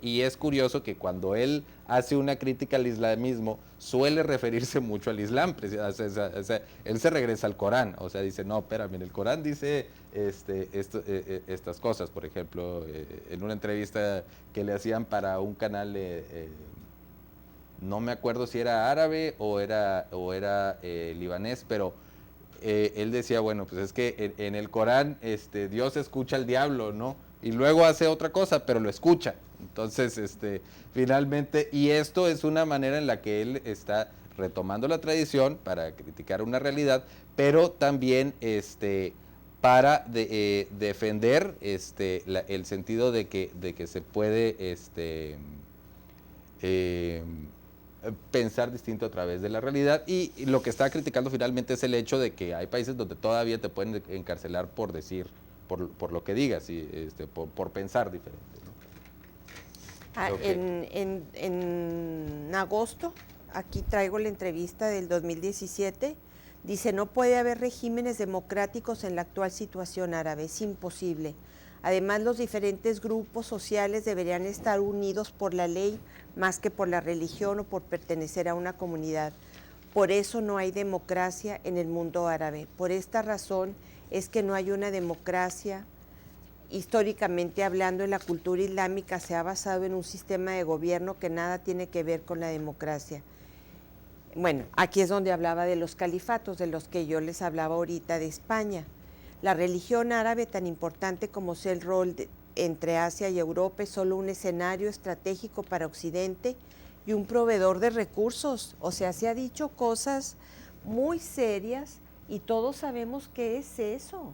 Y es curioso que cuando él hace una crítica al islamismo, suele referirse mucho al Islam. O sea, él se regresa al Corán, o sea, dice, no, espérame, en el Corán dice estas cosas. Por ejemplo, en una entrevista que le hacían para un canal, no me acuerdo si era árabe o era libanés, pero él decía, bueno, pues es que en el Corán Dios escucha al diablo, ¿no? Y luego hace otra cosa, pero lo escucha. Entonces, finalmente, y esto es una manera en la que él está retomando la tradición para criticar una realidad, pero también para defender el sentido de que se puede pensar distinto a través de la realidad, y lo que está criticando finalmente es el hecho de que hay países donde todavía te pueden encarcelar por decir, por lo que digas, y por pensar diferente, ¿no? En agosto, aquí traigo la entrevista del 2017, dice, no puede haber regímenes democráticos en la actual situación árabe, es imposible. Además, los diferentes grupos sociales deberían estar unidos por la ley más que por la religión o por pertenecer a una comunidad. Por eso no hay democracia en el mundo árabe. Por esta razón es que no hay una democracia. Históricamente hablando, en la cultura islámica se ha basado en un sistema de gobierno que nada tiene que ver con la democracia. Bueno, aquí es donde hablaba de los califatos, de los que yo les hablaba ahorita de España. La religión árabe, tan importante como sea el rol entre Asia y Europa, es solo un escenario estratégico para Occidente y un proveedor de recursos. O sea, se ha dicho cosas muy serias y todos sabemos qué es eso.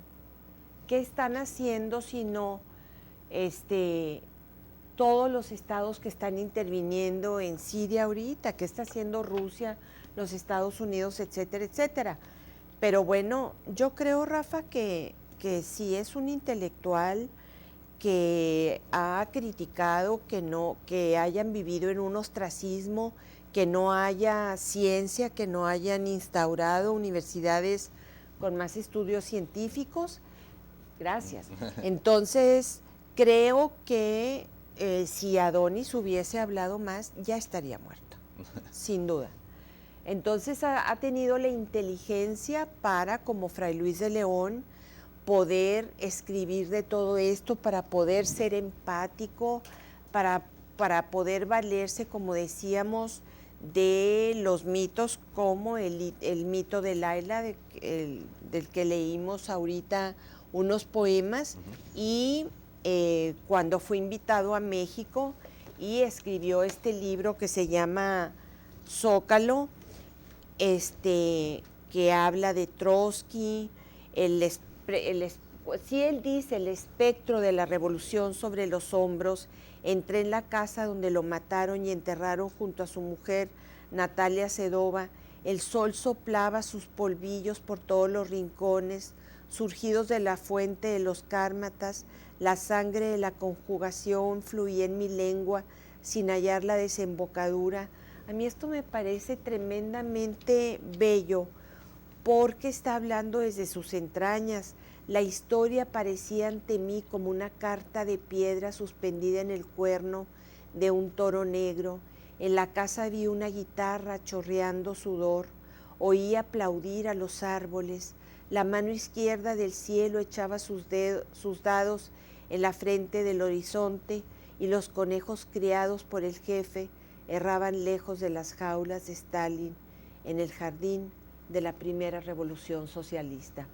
¿Qué están haciendo si no todos los estados que están interviniendo en Siria ahorita? ¿Qué está haciendo Rusia, los Estados Unidos, etcétera, etcétera? Pero bueno, yo creo, Rafa, que sí es un intelectual que ha criticado que hayan vivido en un ostracismo, que no haya ciencia, que no hayan instaurado universidades con más estudios científicos. Gracias. Entonces, creo que si Adonis hubiese hablado más, ya estaría muerto, sin duda. Entonces ha tenido la inteligencia para, como Fray Luis de León, poder escribir de todo esto, para poder ser empático, para poder valerse, como decíamos, de los mitos como el mito de Laila, del que leímos ahorita unos poemas, y cuando fue invitado a México y escribió este libro que se llama Zócalo, que habla de Trotsky, si él dice el espectro de la revolución sobre los hombros. Entré en la casa donde lo mataron y enterraron junto a su mujer Natalia Sedova. El sol soplaba sus polvillos por todos los rincones, surgidos de la fuente de los cármatas. La sangre de la conjugación fluía en mi lengua sin hallar la desembocadura. A mí esto me parece tremendamente bello, porque está hablando desde sus entrañas. La historia parecía ante mí como una carta de piedra suspendida en el cuerno de un toro negro. En la casa vi una guitarra chorreando sudor. Oí aplaudir a los árboles. La mano izquierda del cielo echaba sus dados en la frente del horizonte, y los conejos criados por el jefe erraban lejos de las jaulas de Stalin en el jardín de la primera revolución socialista.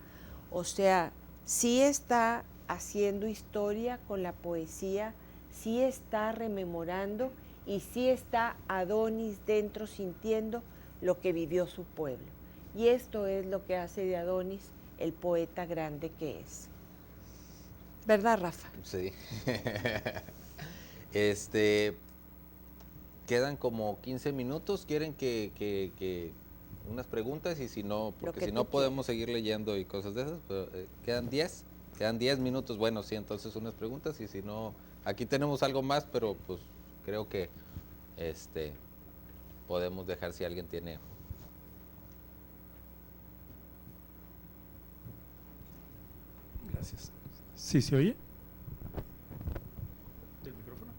O sea, sí está haciendo historia con la poesía, sí está rememorando y sí está Adonis dentro sintiendo lo que vivió su pueblo. Y esto es lo que hace de Adonis el poeta grande que es. ¿Verdad, Rafa? Sí. Quedan como 15 minutos. ¿Quieren que unas preguntas? Y si no, porque si no podemos seguir leyendo y cosas de esas, pero, quedan 10 minutos. Bueno, sí, entonces unas preguntas, y si no, aquí tenemos algo más, pero pues creo que podemos dejar si alguien tiene. Gracias. ¿Sí se oye? ¿Del micrófono?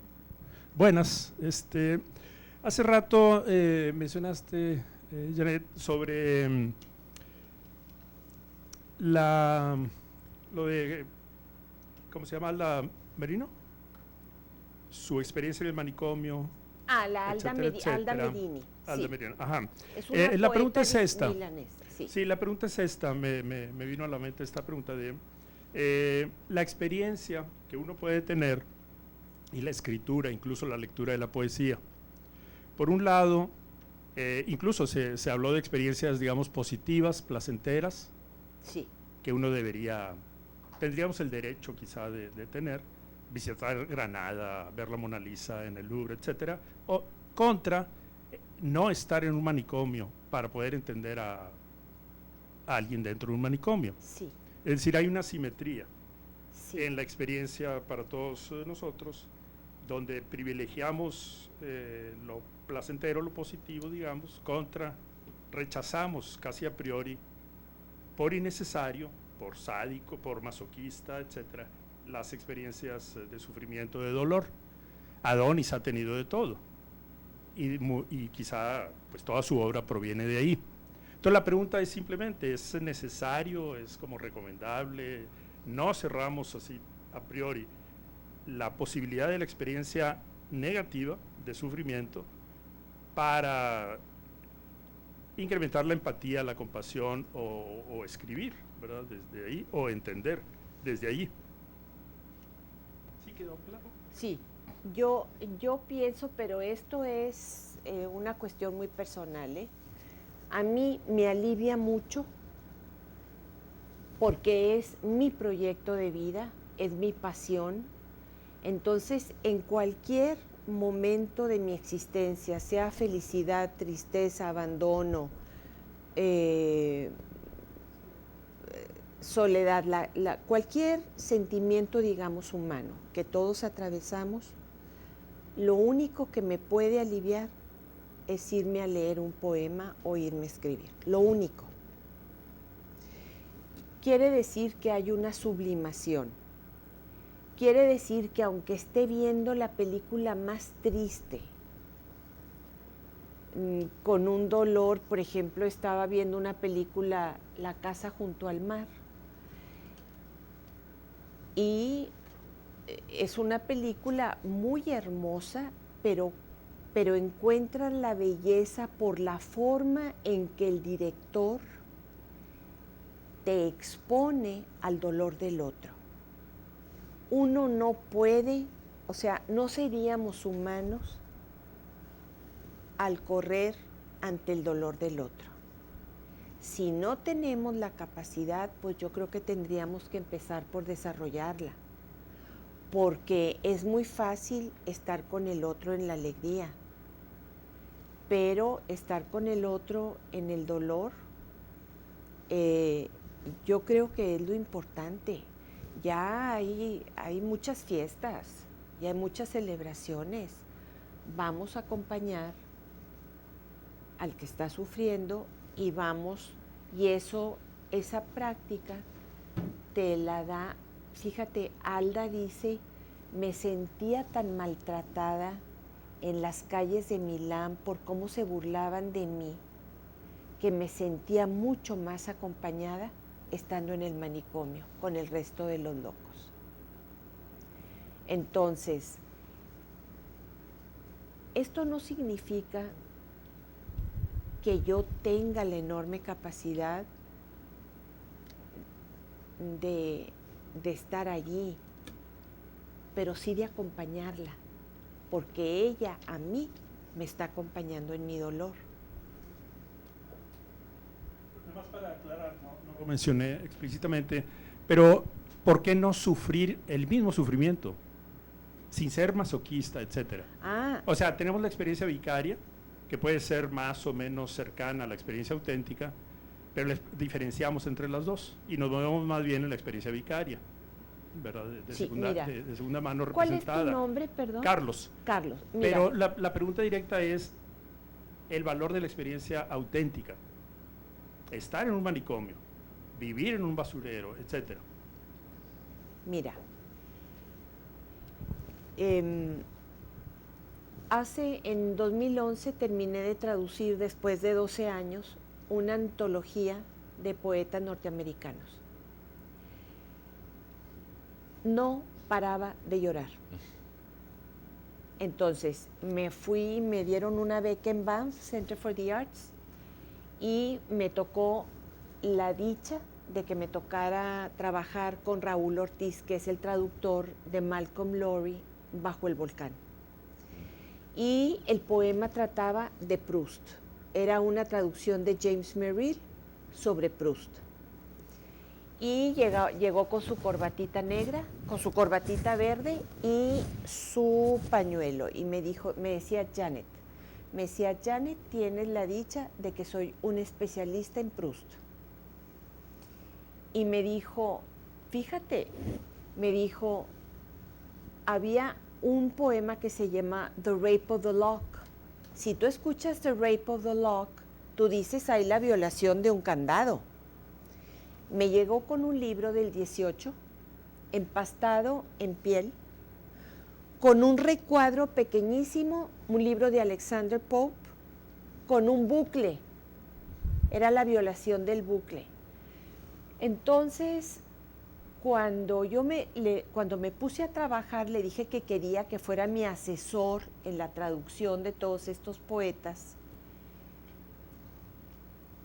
Buenas. Hace rato mencionaste, Janet, sobre lo de, ¿cómo se llama? ¿La Merino? Su experiencia en el manicomio. La Alda Merini. Alda Merini, ajá. La pregunta es esta. Milanesa, sí. Sí, la pregunta es esta. Me vino a la mente esta pregunta de la experiencia que uno puede tener y la escritura, incluso la lectura de la poesía. Por un lado, incluso se habló de experiencias, digamos, positivas, placenteras, sí, que uno tendríamos el derecho quizá de tener, visitar Granada, ver la Mona Lisa en el Louvre, etcétera, o contra no estar en un manicomio para poder entender a alguien dentro de un manicomio. Sí. Es decir, hay una simetría sí. en la experiencia para todos nosotros, donde privilegiamos lo placentero, lo positivo, digamos, rechazamos casi a priori, por innecesario, por sádico, por masoquista, etcétera, las experiencias de sufrimiento, de dolor. Adonis ha tenido de todo y quizá pues toda su obra proviene de ahí. Entonces la pregunta es simplemente, ¿es necesario, es como recomendable? No cerramos así a priori la posibilidad de la experiencia negativa de sufrimiento para incrementar la empatía, la compasión o escribir, ¿verdad? Desde ahí, o entender desde ahí. ¿Sí quedó claro? Sí, yo pienso, pero esto es una cuestión muy personal, ¿eh? A mí me alivia mucho porque es mi proyecto de vida, es mi pasión. Entonces, en cualquier momento de mi existencia, sea felicidad, tristeza, abandono, soledad, cualquier sentimiento, digamos, humano que todos atravesamos, lo único que me puede aliviar es irme a leer un poema o irme a escribir. Lo único. Quiere decir que hay una sublimación. Quiere decir que aunque esté viendo la película más triste, con un dolor, por ejemplo, estaba viendo una película, La casa junto al mar, y es una película muy hermosa, pero encuentran la belleza por la forma en que el director te expone al dolor del otro. Uno no puede, o sea, no seríamos humanos al correr ante el dolor del otro. Si no tenemos la capacidad, pues yo creo que tendríamos que empezar por desarrollarla, porque es muy fácil estar con el otro en la alegría, pero estar con el otro en el dolor, yo creo que es lo importante. Ya hay muchas fiestas, ya hay muchas celebraciones. Vamos a acompañar al que está sufriendo y esa práctica te la da. Fíjate, Alda dice, me sentía tan maltratada en las calles de Milán por cómo se burlaban de mí, que me sentía mucho más acompañada estando en el manicomio con el resto de los locos. Entonces, esto no significa que yo tenga la enorme capacidad de estar allí, pero sí de acompañarla, porque ella a mí me está acompañando en mi dolor. Nada más para aclarar, no lo mencioné explícitamente, pero ¿por qué no sufrir el mismo sufrimiento? Sin ser masoquista, etcétera. O sea, tenemos la experiencia vicaria, que puede ser más o menos cercana a la experiencia auténtica, pero les diferenciamos entre las dos y nos movemos más bien en la experiencia vicaria, ¿verdad? De segunda mano representada. ¿Cuál es tu nombre, perdón? Carlos. Carlos, mira. Pero la pregunta directa es el valor de la experiencia auténtica. Estar en un manicomio, vivir en un basurero, etcétera. Mira, en 2011 terminé de traducir, después de 12 años, una antología de poetas norteamericanos. No paraba de llorar. Entonces me fui, me dieron una beca en Banff, Center for the Arts, y me tocó la dicha de que me tocara trabajar con Raúl Ortiz, que es el traductor de Malcolm Lowry, Bajo el volcán. Y el poema trataba de Proust. Era una traducción de James Merrill sobre Proust. Y llegó con su corbatita negra, con su corbatita verde y su pañuelo. Y me decía, Janet, tienes la dicha de que soy un especialista en Proust. Y me dijo, fíjate, había un poema que se llama The Rape of the Lock. Si tú escuchas The Rape of the Lock, tú dices, hay la violación de un candado. Me llegó con un libro del 18, empastado en piel, con un recuadro pequeñísimo, un libro de Alexander Pope, con un bucle. Era la violación del bucle. Entonces, cuando me puse a trabajar, le dije que quería que fuera mi asesor en la traducción de todos estos poetas.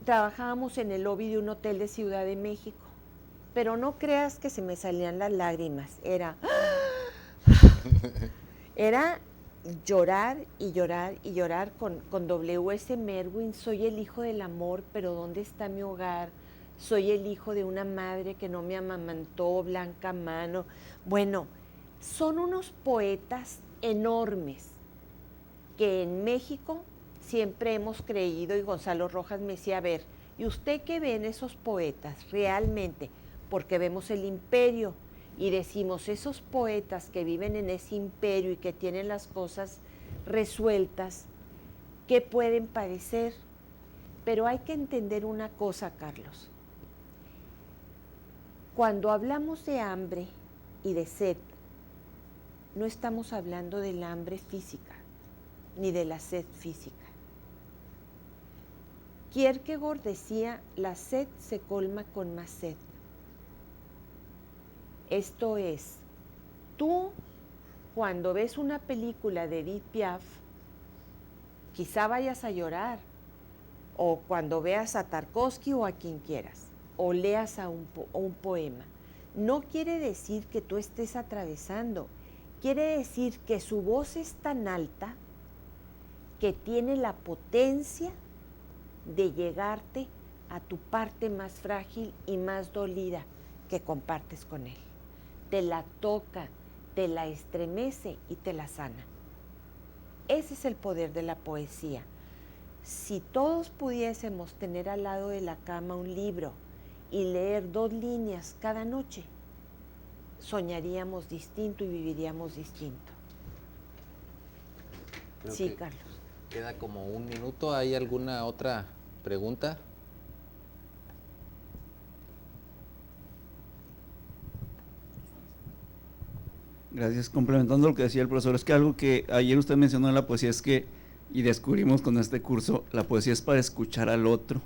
Trabajábamos en el lobby de un hotel de Ciudad de México, pero no creas que se me salían las lágrimas, era llorar y llorar y llorar con W.S. Merwin. Soy el hijo del amor, pero ¿dónde está mi hogar? Soy el hijo de una madre que no me amamantó, Blanca Mano. Bueno, son unos poetas enormes que en México siempre hemos creído, y Gonzalo Rojas me decía, a ver, ¿y usted qué ve en esos poetas realmente? Porque vemos el imperio y decimos, esos poetas que viven en ese imperio y que tienen las cosas resueltas, ¿qué pueden parecer? Pero hay que entender una cosa, Carlos. Cuando hablamos de hambre y de sed, no estamos hablando del hambre física, ni de la sed física. Kierkegaard decía, la sed se colma con más sed. Esto es, tú cuando ves una película de Edith Piaf, quizá vayas a llorar, o cuando veas a Tarkovsky o a quien quieras, o leas a un poema. No quiere decir que tú estés atravesando, quiere decir que su voz es tan alta que tiene la potencia de llegarte a tu parte más frágil y más dolida que compartes con él. Te la toca, te la estremece y te la sana. Ese es el poder de la poesía. Si todos pudiésemos tener al lado de la cama un libro y leer 2 líneas cada noche, soñaríamos distinto y viviríamos distinto. Creo sí, que Carlos. Queda como 1 minuto. ¿Hay alguna otra pregunta? Gracias. Complementando lo que decía el profesor, es que algo que ayer usted mencionó en la poesía es que, y descubrimos con este curso, la poesía es para escuchar al otro.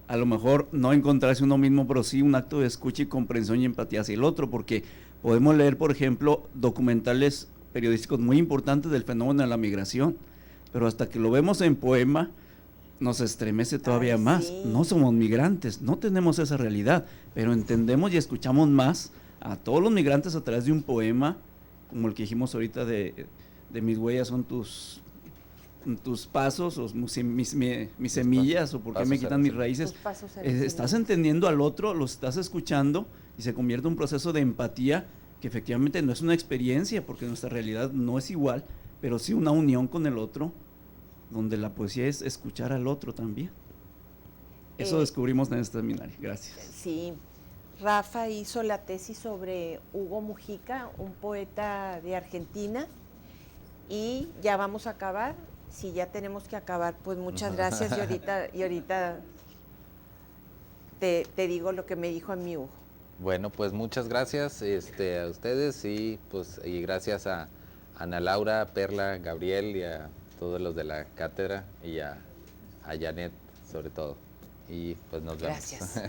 A lo mejor no encontrarse uno mismo, pero sí un acto de escucha y comprensión y empatía hacia el otro, porque podemos leer, por ejemplo, documentales periodísticos muy importantes del fenómeno de la migración, pero hasta que lo vemos en poema, nos estremece todavía más. Sí. No somos migrantes, no tenemos esa realidad, pero entendemos y escuchamos más a todos los migrantes a través de un poema, como el que dijimos ahorita de mis huellas son tus pasos, o mis semillas, o por qué me quitan mis raíces. Estás entendiendo al otro, lo estás escuchando y se convierte en un proceso de empatía que efectivamente no es una experiencia, porque nuestra realidad no es igual, pero sí una unión con el otro, donde la poesía es escuchar al otro también. Eso descubrimos en este seminario. Gracias. Sí. Rafa hizo la tesis sobre Hugo Mujica, un poeta de Argentina, y ya vamos a acabar. Si ya tenemos que acabar, pues muchas gracias, y ahorita te digo lo que me dijo a mí Hugo. Bueno, pues muchas gracias a ustedes y gracias a Ana Laura, Perla, Gabriel y a todos los de la cátedra y a Janet sobre todo. Y pues nos vemos. Gracias.